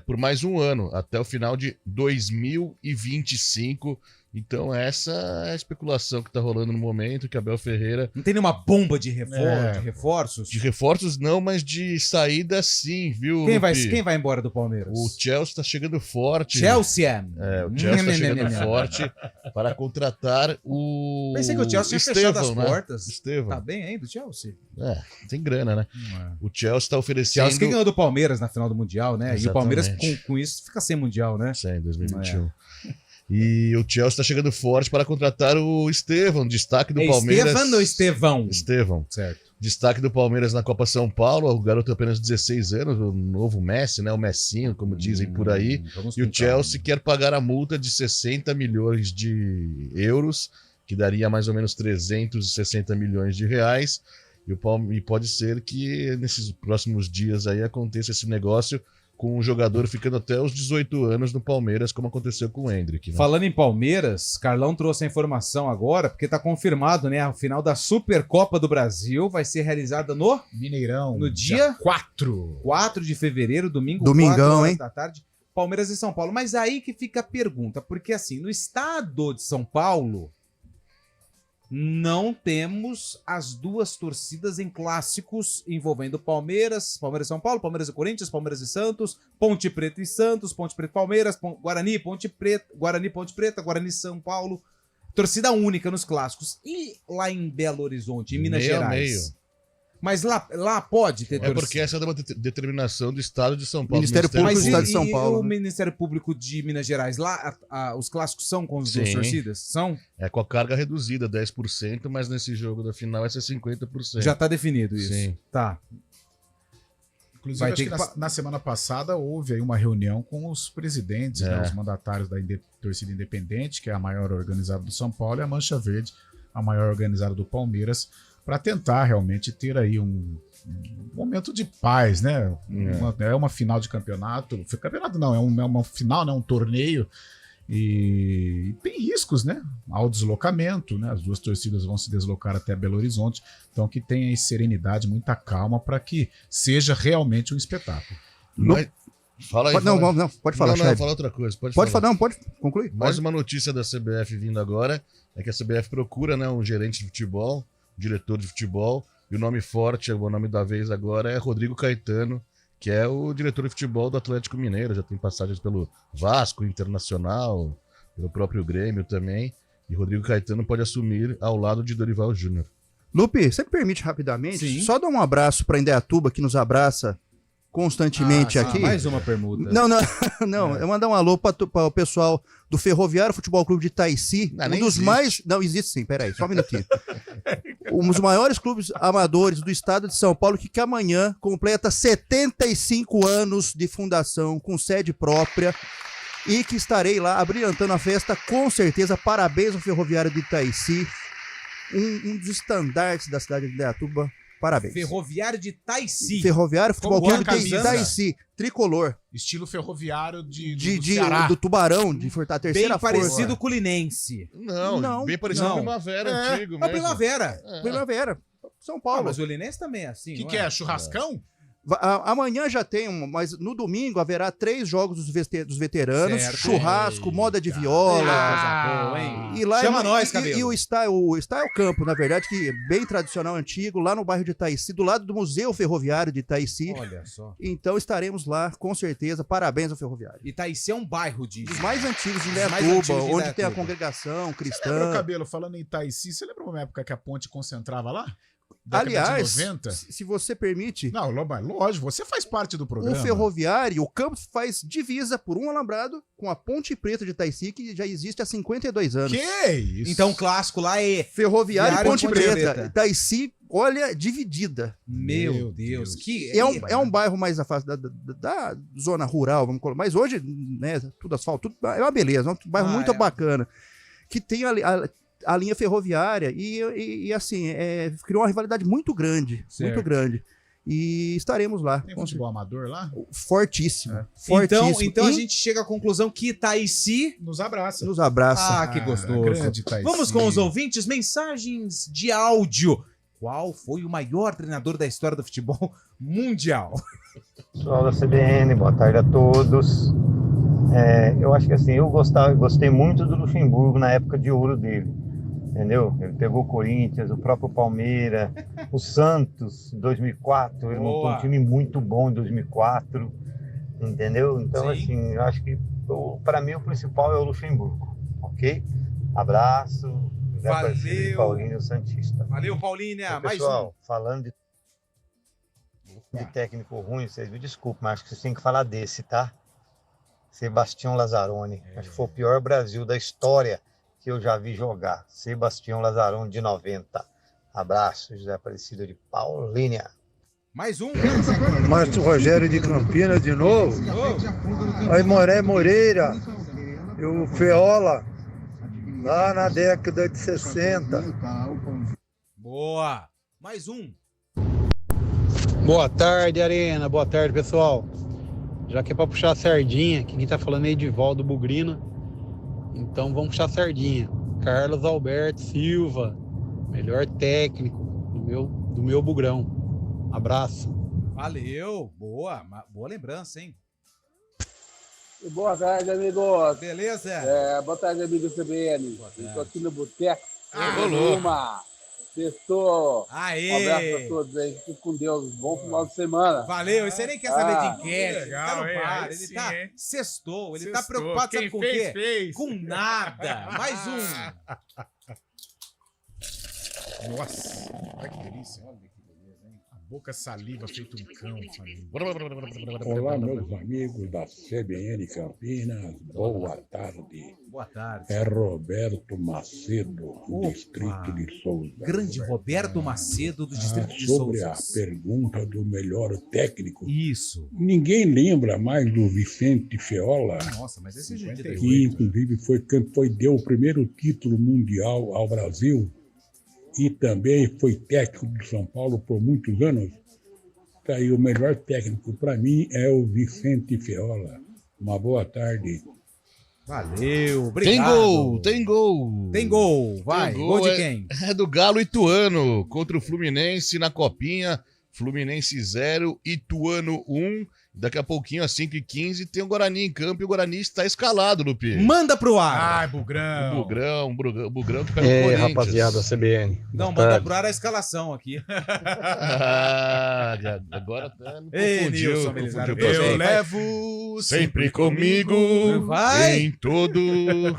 por mais um ano, até o final de 2025. Então essa é a especulação que tá rolando no momento, que Abel Ferreira... Não tem nenhuma bomba de reforços? De reforços não, mas de saída sim, viu? Quem vai embora do Palmeiras? O Chelsea tá chegando forte. O Chelsea tá chegando forte para contratar o... Pensei que o Chelsea tinha fechado as portas. Estevão. Tá bem aí do Chelsea? Tem grana, né? O Chelsea tá oferecendo... Chelsea que ganhou do Palmeiras na final do Mundial, né? Exatamente. E o Palmeiras com isso fica sem Mundial, né? Sim, 2021. E o Chelsea está chegando forte para contratar o Estevão, destaque do Palmeiras. Estevão ou Estevão? Estevão. Certo. Destaque do Palmeiras na Copa São Paulo, o garoto tem apenas 16 anos, o novo Messi, né? O Messinho, como dizem por aí. E o Chelsea quer pagar a multa de 60 milhões de euros, que daria mais ou menos 360 milhões de reais. E pode ser que nesses próximos dias aí aconteça esse negócio, com o jogador ficando até os 18 anos no Palmeiras, como aconteceu com o Endrick. Né? Falando em Palmeiras, Carlão trouxe a informação agora, porque tá confirmado, né? A final da Supercopa do Brasil vai ser realizada no Mineirão, no dia 4 de fevereiro, Domingão, 4 horas hein? da tarde, Palmeiras e São Paulo. Mas aí que fica a pergunta, porque assim, no estado de São Paulo, não temos as duas torcidas em clássicos envolvendo Palmeiras e São Paulo, Palmeiras e Corinthians, Palmeiras e Santos, Ponte Preta e Santos, Ponte Preta e Palmeiras, Guarani, Ponte Preta, Guarani São Paulo. Torcida única nos clássicos. E lá em Belo Horizonte, em Minas Gerais? Mas lá pode ter torcida. Porque essa é uma determinação do Estado de São Paulo. Ministério Público do Estado de São Paulo. E o Ministério Público de Minas Gerais, lá os clássicos são com as duas torcidas? São? É com a carga reduzida, 10%, mas nesse jogo da final vai ser 50%. Já tá definido isso. Sim. Tá. Inclusive, acho que na semana passada houve aí uma reunião com os presidentes, né, os mandatários da torcida independente, que é a maior organizada do São Paulo, e a Mancha Verde, a maior organizada do Palmeiras, para tentar realmente ter aí um momento de paz, né? É uma final de campeonato. Campeonato não, é uma final, né? Um torneio. E tem riscos, né? Ao deslocamento, né? As duas torcidas vão se deslocar até Belo Horizonte. Então que tenha aí serenidade, muita calma para que seja realmente um espetáculo. Mas, fala aí. Não, pode falar. Não, fala outra coisa. Pode falar, não, pode concluir. Mais uma notícia da CBF vindo agora é que a CBF procura, né, um gerente de futebol, um diretor de futebol, e o nome forte, o nome da vez agora é Rodrigo Caetano, que é o diretor de futebol do Atlético Mineiro, já tem passagens pelo Vasco, Internacional, pelo próprio Grêmio também, e Rodrigo Caetano pode assumir ao lado de Dorival Júnior. Lupe, você me permite rapidamente, só dar um abraço para Indaiatuba, que nos abraça constantemente aqui. Mais uma permuta. Não, eu mandar um alô para o pessoal do Ferroviário Futebol Clube de Itaici, um dos mais... Não, existe sim, peraí, só um minutinho. Um dos maiores clubes amadores do estado de São Paulo, que amanhã completa 75 anos de fundação, com sede própria, e que estarei lá abrilhantando a festa, com certeza. Parabéns ao Ferroviário de Itaici, um dos estandartes da cidade de Indaiatuba. Parabéns. Ferroviário de Itaici. Ferroviário Futebol Clube de Itaici, tricolor. Estilo ferroviário do Ceará. Do Tubarão, de Fortaleza, terceira força. Bem parecido com o Linense. Não, bem parecido com o Primavera antigo mesmo. Primavera. São Paulo. Mas o Linense também é assim. O que é? Churrascão? Amanhã já tem mas no domingo haverá 3 jogos dos veteranos, certo. Churrasco, moda de viola. E lá chama nós, Cabelo. E o Style Campo, na verdade, que é bem tradicional, antigo, lá no bairro de Itaici, do lado do Museu Ferroviário de Itaici. Olha só. Então estaremos lá, com certeza. Parabéns ao Ferroviário. Itaici é um bairro dos mais antigos de Indaiatuba, onde tem a congregação cristã. Você lembra, Cabelo, falando em Itaici, você lembra uma época que a ponte concentrava lá? Aliás, se você permite... Não, lógico, você faz parte do programa. O Ferroviário, o campo faz divisa por um alambrado com a Ponte Preta de Itaici, que já existe há 52 anos. Que isso? Então o clássico lá é... Ferroviário e Ponte Preta. Itaici, olha, dividida. Meu Deus. É um bairro mais afastado da zona rural, vamos colocar. Mas hoje, né, tudo asfalto, é uma beleza, um bairro muito bacana. Que tem a linha ferroviária e assim, criou uma rivalidade muito grande, certo. Muito grande. E estaremos lá. Tem futebol amador lá? Fortíssimo. Fortíssimo. Então a gente chega à conclusão que Itaici nos abraça. Ah, que gostoso. Vamos com os ouvintes, mensagens de áudio. Qual foi o maior treinador da história do futebol mundial? Pessoal da CBN, boa tarde a todos. Eu acho que assim, eu gostei muito do Luxemburgo na época de ouro dele. Entendeu? Ele pegou o Corinthians, o próprio Palmeiras, o Santos em 2004. Ele montou um time muito bom em 2004. Entendeu? Então, sim. Assim, eu acho que para mim o principal é o Luxemburgo. Ok? Abraço. Valeu. Paulinho Santista. Valeu, Paulinha. Então, pessoal, falando de técnico ruim, vocês me desculpem, mas acho que vocês têm que falar desse, tá? Sebastião Lazzaroni. Acho que foi o pior Brasil da história que eu já vi jogar. Sebastião Lazzaroni, de 90. Abraço, José Aparecido de Paulínia. Mais um. Márcio Rogério de Campinas de novo. Aí Moré Moreira e o Feola, lá na década de 60. Boa. Mais um. Boa tarde, Arena. Boa tarde, pessoal. Já que é pra puxar a sardinha, que quem tá falando é Edivaldo Bugrina. Então vamos puxar a sardinha. Carlos Alberto Silva, melhor técnico do meu Bugrão. Abraço. Valeu, boa lembrança, hein? Boa tarde, amigos. Beleza? Boa tarde, amigo CBN. Estou aqui no Boteco. Sextou. Aê! Um abraço a todos aí. Fique com Deus. Bom final de semana. Valeu. E você nem quer saber de enquete. Legal, ele tá no par. Ele tá sextou. Ele tá preocupado, sabe com o quê? Fez. Com nada. Mais um. Nossa. Olha que delícia. Olha que beleza, hein? A boca saliva feito um cão, família. Olá, meus amigos da CBN Campinas. Boa tarde. Boa tarde. É Roberto Macedo, do Distrito de Souza. Grande Roberto Macedo, do Distrito de Souza. Sobre a pergunta do melhor técnico. Isso. Ninguém lembra mais do Vicente Feola. Nossa, mas esse é de que inclusive deu o primeiro título mundial ao Brasil e também foi técnico de São Paulo por muitos anos. Tá aí, o melhor técnico para mim é o Vicente Feola. Uma boa tarde. Valeu, obrigado. Tem gol. Tem gol, vai. Tem Gol de quem? É do Galo Ituano contra o Fluminense na Copinha. Fluminense 0, Ituano 1. Daqui a pouquinho, às 5h15, tem o Guarani em campo e o Guarani está escalado, Lupi. Manda pro ar. Ai, Bugrão. Bugrão que pega o Corinthians. Rapaziada, CBN. Não, manda pro ar a escalação aqui. Agora até me Nilson, confundiu. Eu levo sempre comigo, vai. em todo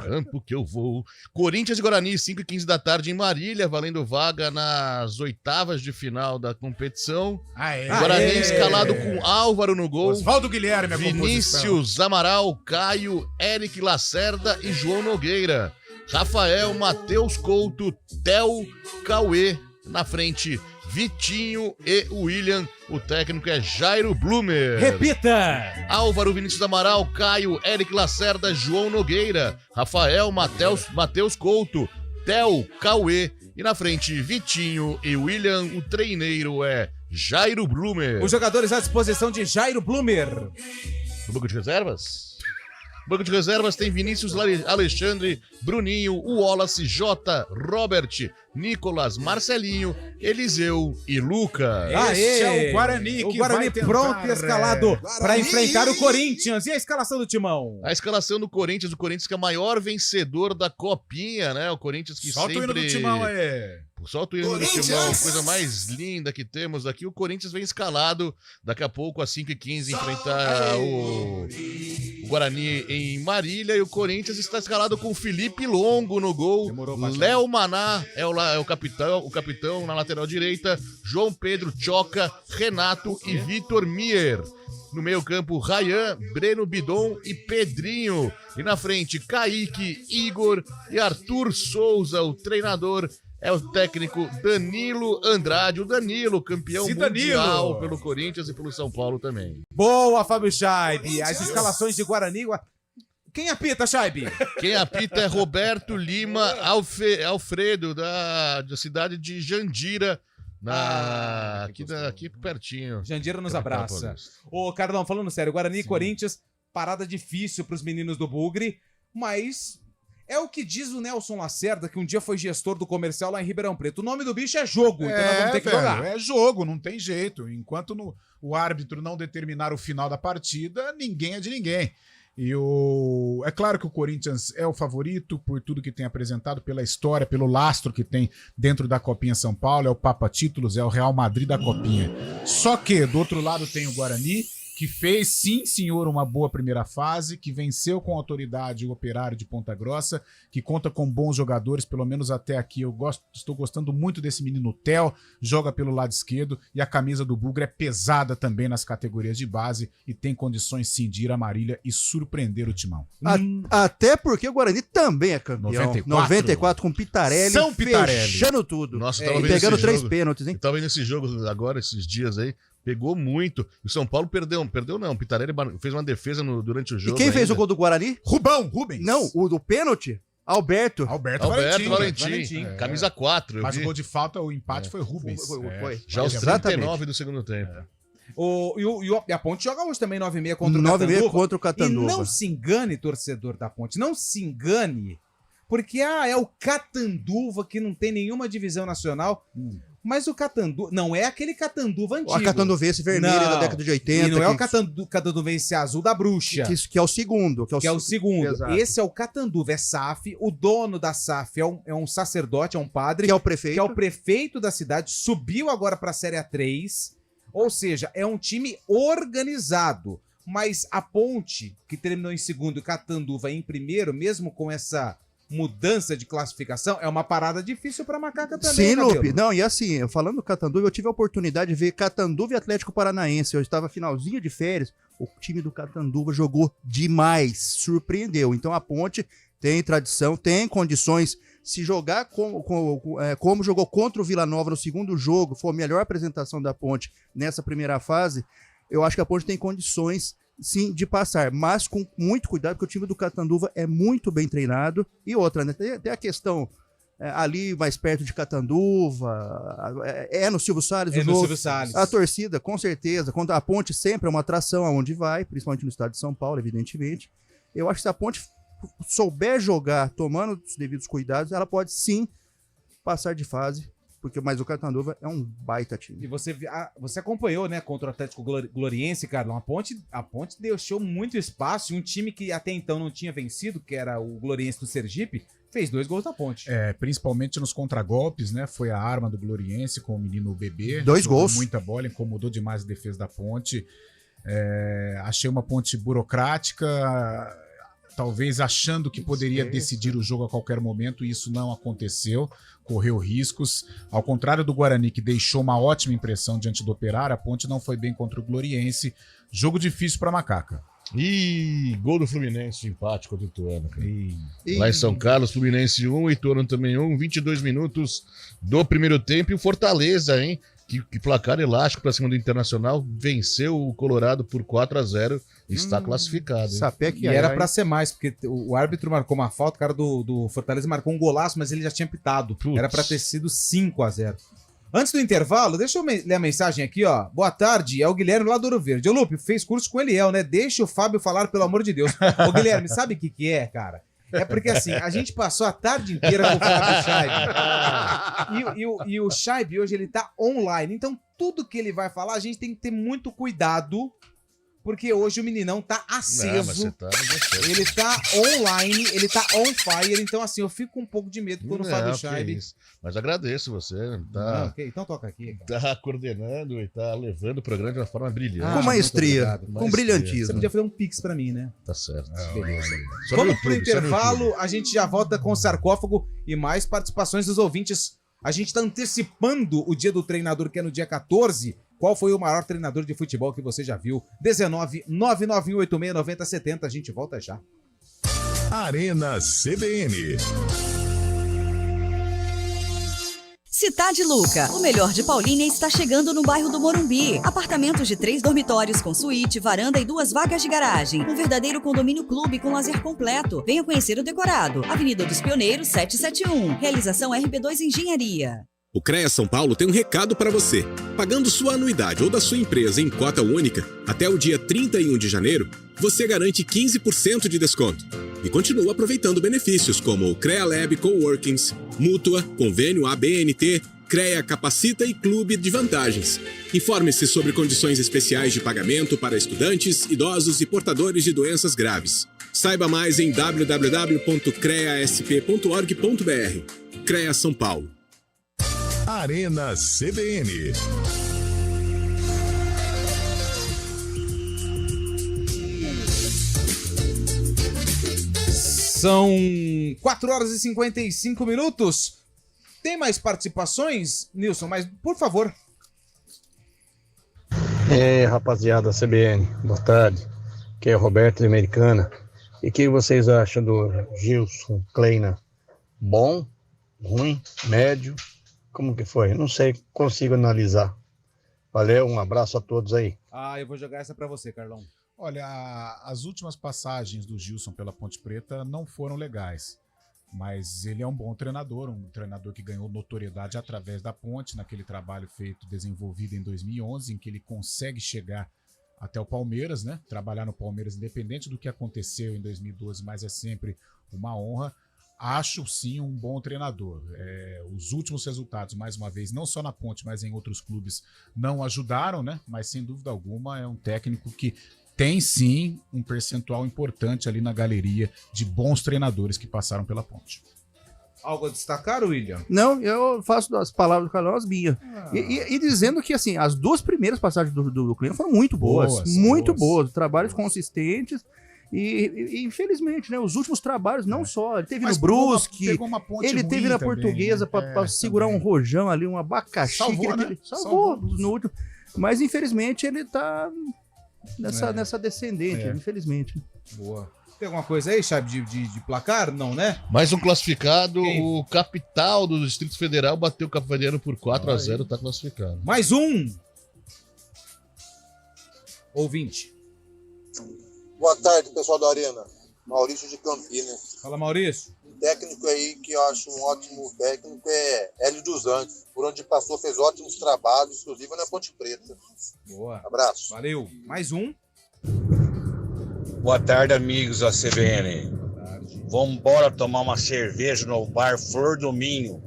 campo que eu vou. Corinthians e Guarani, 5h15 da tarde em Marília, valendo vaga nas oitavas de final da competição. Guarani escalado com Álvaro no gol. Oswaldo Guilherme, a Vinícius Amaral, Caio, Eric Lacerda e João Nogueira. Rafael, Matheus Couto, Theo, Cauê. Na frente, Vitinho e William. O técnico é Jairo Blumer. Repita! Álvaro, Vinícius Amaral, Caio, Eric Lacerda, João Nogueira. Rafael, Matheus Couto, Theo, Cauê. E na frente, Vitinho e William. O treineiro é Jairo Blumer. Os jogadores à disposição de Jairo Blumer. No banco de reservas? No banco de reservas tem Vinícius, Alexandre, Bruninho, o Wallace, Jota, Robert, Nicolas, Marcelinho, Eliseu e Lucas. Esse é o Guarani o que Guarani vai tentar, pronto e escalado para enfrentar o Corinthians. E a escalação do Timão? A escalação do Corinthians, o Corinthians que é o maior vencedor da Copinha, né? O Corinthians que Solta sempre... o hino do Timão aí. Solta o hino do Timão, coisa mais linda que temos aqui. O Corinthians vem escalado daqui a pouco, às 5h15, enfrentar o Guarani em Marília. E o Corinthians está escalado com Felipe Longo no gol. Léo Maná é o capitão na lateral direita. João Pedro, Choca, Renato e Vitor Mier. No meio campo, Rayan, Breno Bidon e Pedrinho. E na frente, Kaique, Igor e Arthur Souza, o treinador. É o técnico Danilo Andrade, o Danilo, campeão mundial pelo Corinthians e pelo São Paulo também. Boa, Fábio Scheibe. As escalações de Guarani... Quem apita, Scheibe? Quem apita é Roberto Lima Alfredo, da cidade de Jandira, aqui pertinho. Jandira nos abraça. Ô, Carlão, falando sério, Guarani e Corinthians, parada difícil pros meninos do Bugre, mas... É o que diz o Nelson Lacerda, que um dia foi gestor do comercial lá em Ribeirão Preto. O nome do bicho é jogo, então nós vamos ter que jogar. É jogo, não tem jeito. Enquanto o árbitro não determinar o final da partida, ninguém é de ninguém. É claro que o Corinthians é o favorito por tudo que tem apresentado, pela história, pelo lastro que tem dentro da Copinha São Paulo, é o Papa Títulos, é o Real Madrid da Copinha. Só que, do outro lado, tem o Guarani, que fez, sim, senhor, uma boa primeira fase, que venceu com autoridade o Operário de Ponta Grossa, que conta com bons jogadores, pelo menos até aqui. Estou gostando muito desse menino Theo, joga pelo lado esquerdo, e a camisa do Bugre é pesada também nas categorias de base e tem condições, sim, de ir a Marília e surpreender o Timão. Até porque o Guarani também é campeão. 94 com Pitarelli, São Pitarelli, fechando tudo. Nossa, e pegando 3 pênaltis, hein? Eu tava vendo esse jogo agora, esses dias aí. Pegou muito. O São Paulo perdeu não. O Pitarelli fez uma defesa durante o jogo. E quem fez o gol do Guarani? Rubens. Não, o do pênalti? Alberto Valentim. Camisa 4. Mas o gol de falta, o empate foi Rubens. Foi. Já aos 39 do segundo tempo. E a Ponte joga hoje também 9h30 contra o 9h30 contra o Catanduva. E não se engane, torcedor da Ponte, não se engane, porque é o Catanduva que não tem nenhuma divisão nacional. Mas o Catanduva não é aquele Catanduva antigo. O Catanduvense vermelho da década de 80. E não é o Catanduvense azul da bruxa. Que é o segundo. Que é o segundo. Exato. Esse é o Catanduva, é SAF. O dono da SAF é um sacerdote, é um padre. Que é o prefeito. Que é o prefeito da cidade. Subiu agora para a Série A3. Ou seja, é um time organizado. Mas a Ponte, que terminou em segundo e o Catanduva em primeiro, mesmo com essa mudança de classificação, é uma parada difícil para Macaca também. Sim, Lupe. Não, e assim, falando do Catanduva, eu tive a oportunidade de ver Catanduva e Atlético Paranaense. Eu estava finalzinho de férias, o time do Catanduva jogou demais, surpreendeu. Então a Ponte tem tradição, tem condições. Se jogar como jogou contra o Vila Nova no segundo jogo, foi a melhor apresentação da Ponte nessa primeira fase, eu acho que a Ponte tem condições sim de passar, mas com muito cuidado, porque o time do Catanduva é muito bem treinado. E outra, né? Tem a questão ali mais perto de Catanduva, no Silvio Salles. É no Silvio Salles. A torcida, com certeza, quando a Ponte sempre é uma atração aonde vai, principalmente no estado de São Paulo, evidentemente. Eu acho que se a Ponte souber jogar, tomando os devidos cuidados, ela pode sim passar de fase, mas o Catanduva é um baita time. E você acompanhou, né, contra o Atlético Gloriense, Carlão. A Ponte deixou muito espaço, e um time que até então não tinha vencido, que era o Gloriense do Sergipe, fez 2 gols da Ponte. Principalmente nos contragolpes, né? Foi a arma do Gloriense com o menino Bebê. 2 gols. Muita bola, incomodou demais a defesa da Ponte. Achei uma Ponte burocrática, talvez achando que poderia decidir o jogo a qualquer momento, e isso não aconteceu, correu riscos. Ao contrário do Guarani, que deixou uma ótima impressão diante do Operário, a Ponte não foi bem contra o Gloriense. Jogo difícil para Macaca. Gol do Fluminense, empate contra o Ituano. Lá em São Carlos, Fluminense 1, Ituano também 1, 22 minutos do primeiro tempo. E o Fortaleza, hein? Que placar elástico para cima do Internacional, venceu o Colorado por 4-0, está classificado. E era para ser mais, porque o árbitro marcou uma falta, o cara do Fortaleza marcou um golaço, mas ele já tinha pitado. Era para ter sido 5-0. Antes do intervalo, deixa eu ler a mensagem aqui, ó. Boa tarde, é o Guilherme lá do Ouro Verde. Ô, Lupe, fez curso com o Eliel, né? Deixa o Fábio falar, pelo amor de Deus. Ô, Guilherme, sabe o que é, cara? É porque assim, a gente passou a tarde inteira com o Fábio Scheib. E o Scheib hoje ele tá online. Então tudo que ele vai falar, a gente tem que ter muito cuidado, porque hoje o meninão tá aceso. Ele tá online, ele tá on fire. Então assim, eu fico com um pouco de medo quando o Fábio Scheib... Mas agradeço você. Então toca aqui, cara. Tá coordenando e tá levando o programa de uma forma brilhante. Com maestria, com brilhantismo. Você podia fazer um pix pra mim, né? Tá certo. Beleza. Vamos pro intervalo, a gente já volta com o sarcófago e mais participações dos ouvintes. A gente tá antecipando o dia do treinador, que é no dia 14. Qual foi o maior treinador de futebol que você já viu? 19-99186-9070. A gente volta já. Arena CBN. Cidade Luca, o melhor de Paulínia está chegando no bairro do Morumbi. Apartamentos de 3 dormitórios com suíte, varanda e 2 vagas de garagem. Um verdadeiro condomínio clube com lazer completo. Venha conhecer o decorado. Avenida dos Pioneiros 771. Realização RB2 Engenharia. O CREA São Paulo tem um recado para você. Pagando sua anuidade ou da sua empresa em cota única, até o dia 31 de janeiro, você garante 15% de desconto. E continua aproveitando benefícios como o CREA Lab Coworkings, Mútua, Convênio ABNT, CREA Capacita e Clube de Vantagens. Informe-se sobre condições especiais de pagamento para estudantes, idosos e portadores de doenças graves. Saiba mais em www.creasp.org.br. CREA São Paulo. Arena CBN. São 4 horas e 55 minutos. Tem mais participações, Nilson? Mas, por favor. Rapaziada CBN, boa tarde. Aqui é o Roberto de Americana. E o que vocês acham do Gilson Kleina? Bom, ruim, médio? Como que foi? Não sei, consigo analisar. Valeu, um abraço a todos aí. Eu vou jogar essa pra você, Carlão. Olha, as últimas passagens do Gilson pela Ponte Preta não foram legais, mas ele é um bom treinador, um treinador que ganhou notoriedade através da Ponte, naquele trabalho desenvolvido em 2011, em que ele consegue chegar até o Palmeiras, né? Trabalhar no Palmeiras, independente do que aconteceu em 2012, mas é sempre uma honra. Acho sim um bom treinador. Os últimos resultados, mais uma vez, não só na Ponte, mas em outros clubes, não ajudaram, né? Mas sem dúvida alguma é um técnico que tem sim um percentual importante ali na galeria de bons treinadores que passaram pela Ponte. Algo a destacar, William? Não, eu faço das palavras do Carlão as minhas. E dizendo que assim, as 2 primeiras passagens do Kleina foram muito boas. Muito boas. Trabalhos consistentes. E infelizmente, né, os últimos trabalhos, não só, ele teve no Brusque, ele teve na Portuguesa para segurar um rojão ali, um abacaxi. Salvou no último. Mas infelizmente ele tá nessa descendente, infelizmente. Boa. Tem alguma coisa aí, Scheib, de placar? Não, né? Mais um classificado, o Capital do Distrito Federal bateu o Capo Verdeano por 4-0, tá classificado. Mais um! Ouvinte. Boa tarde, pessoal da Arena. Maurício de Campinas. Fala, Maurício. O técnico aí que eu acho um ótimo técnico é Hélio dos Anjos. Por onde passou, fez ótimos trabalhos, inclusive na Ponte Preta. Boa. Abraço. Valeu. Mais um. Boa tarde, amigos da CBN. Vamos embora tomar uma cerveja no bar Flor do Minho,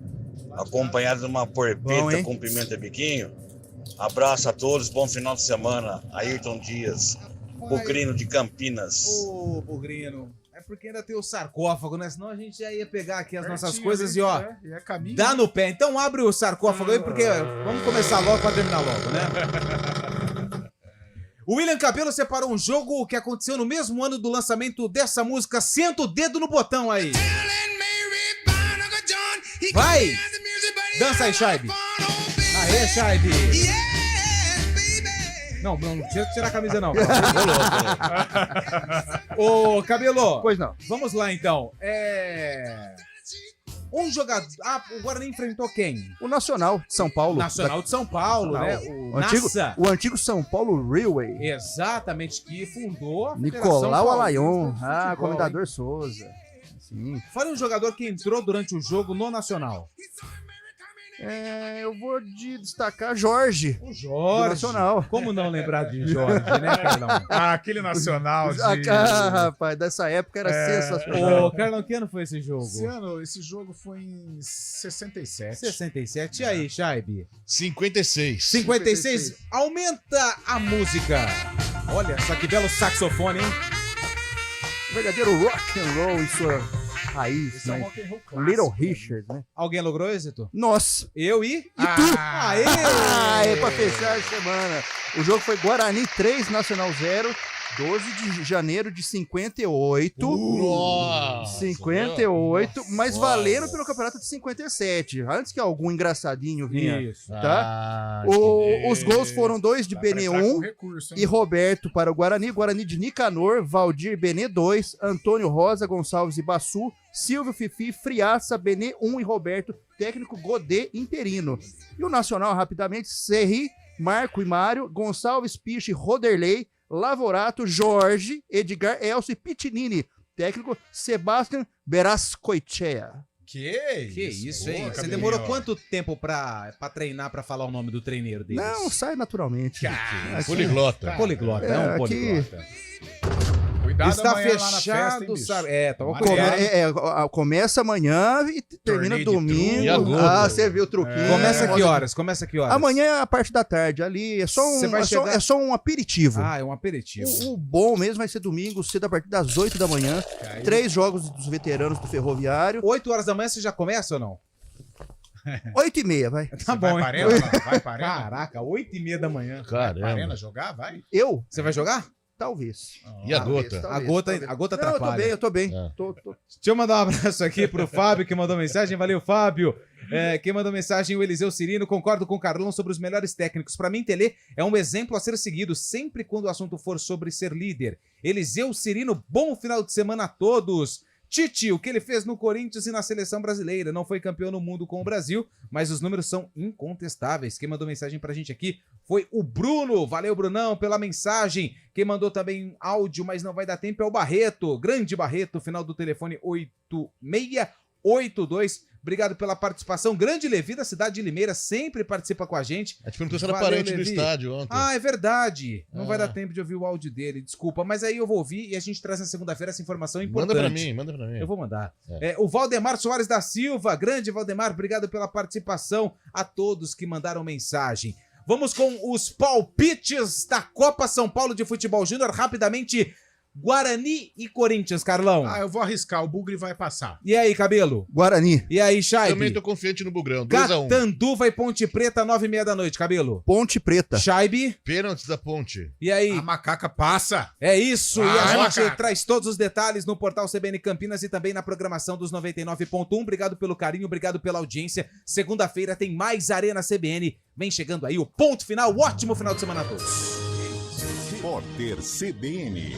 acompanhado de uma porpeta com pimenta biquinho. Abraço a todos, bom final de semana. Ayrton Dias, Bugrino de Campinas. Ô, Bugrino, é porque ainda tem o sarcófago, né? Senão a gente já ia pegar aqui as nossas coisas e, ó, dá no pé. Então abre o sarcófago aí, porque vamos começar logo pra terminar logo, né? O William Cabelo separou um jogo que aconteceu no mesmo ano do lançamento dessa música. Senta o dedo no botão aí. Vai! Dança aí, Shaibe. Aê, Shaibe. Não, não precisa tirar a camisa, não. Ô, Cabelo. Pois não. Vamos lá, então. Um jogador... Ah, o Guarani enfrentou quem? O Nacional de São Paulo. Nacional de São Paulo, né? O antigo São Paulo Railway. Exatamente, que fundou a Nicolau Alayon. Comendador Souza. Sim. Fala um jogador que entrou durante o jogo no Nacional. Eu vou destacar Jorge. O Jorge. Do Nacional. Como não lembrar de Jorge, né, Carlão? Aquele Nacional de... rapaz, dessa época era sensacional. Ô, Carlão, que ano foi esse jogo? Esse jogo foi em 67. 67. E aí, Shaibe? 56. 56. Aumenta a música. Olha só que belo saxofone, hein? Verdadeiro rock and roll em sua raiz, né? Little Richard, né? Alguém logrou êxito? Nós. Eu e? E tu? Aê, pra fechar a semana. O jogo foi Guarani 3, Nacional 0. 12 de janeiro de 58. Nossa, 58, mas valendo pelo campeonato de 57. Antes que algum engraçadinho vinha. Isso. Tá? Os gols foram 2 de Benê 1 e Roberto para o Guarani. Guarani de Nicanor, Valdir Benê 2, Antônio Rosa, Gonçalves e Bassu, Silvio Fifi, Friaça, Benê 1 e Roberto, técnico Godê interino. E o Nacional, rapidamente, Serri, Marco e Mário, Gonçalves, Piche, Roderley, Lavorato, Jorge, Edgar, Elcio e Pitinini. Técnico Sebastian Berascoichea. Que isso, hein? Você demorou quanto tempo pra treinar, pra falar o nome do treineiro dele? Não, sai naturalmente. Poliglota. Poliglota, é um poliglota. Cuidado está amanhã fechado, lá na festa, hein, bicho? Toma cuidado. Começa amanhã e termina domingo. Você viu o truquinho. Começa que horas? Amanhã é a parte da tarde ali. É só um aperitivo. É um aperitivo. O bom mesmo vai ser domingo, cedo, a partir das 8 da manhã. 3 jogos dos veteranos do Ferroviário. 8 horas da manhã você já começa ou não? 8h30, vai. Tá bom, vai hein? Vai para Arena? Caraca, 8h30 da manhã. Caramba. Vai para Arena jogar? Vai? Eu? Você vai jogar? Talvez. E a gota? A gota atrapalha. Eu tô bem. Deixa eu mandar um abraço aqui pro Fábio, que mandou mensagem. Valeu, Fábio. Quem mandou mensagem, o Eliseu Cirino. Concordo com o Carlão sobre os melhores técnicos. Pra mim, Telê é um exemplo a ser seguido, sempre quando o assunto for sobre ser líder. Eliseu Cirino, bom final de semana a todos. Tite, o que ele fez no Corinthians e na seleção brasileira. Não foi campeão no mundo com o Brasil, mas os números são incontestáveis. Quem mandou mensagem pra gente aqui foi o Bruno. Valeu, Brunão, pela mensagem. Quem mandou também áudio, mas não vai dar tempo, é o Barreto. Grande Barreto, final do telefone 8682. Obrigado pela participação. Grande Levi, da cidade de Limeira, sempre participa com a gente. A gente perguntou se era parente do estádio ontem. Ah, é verdade. Não vai dar tempo de ouvir o áudio dele, desculpa. Mas aí eu vou ouvir e a gente traz na segunda-feira essa informação importante. Manda pra mim. Eu vou mandar. O Valdemar Soares da Silva, grande Valdemar, obrigado pela participação. A todos que mandaram mensagem. Vamos com os palpites da Copa São Paulo de Futebol Júnior. Rapidamente, Guarani e Corinthians, Carlão. Eu vou arriscar, o Bugre vai passar. E aí, Cabelo? Guarani. E aí, Shaibe? Também tô confiante no Bugrão, 2-1. Catanduva e Ponte Preta, 9h30 da noite, Cabelo. Ponte Preta. Shaibe? Pênaltis da Ponte. E aí? A macaca passa. É isso, e a gente traz todos os detalhes no portal CBN Campinas e também na programação dos 99.1. Obrigado pelo carinho, obrigado pela audiência. Segunda-feira tem mais Arena CBN. Vem chegando aí o ponto final. Ótimo final de semana a todos. Repórter CBN.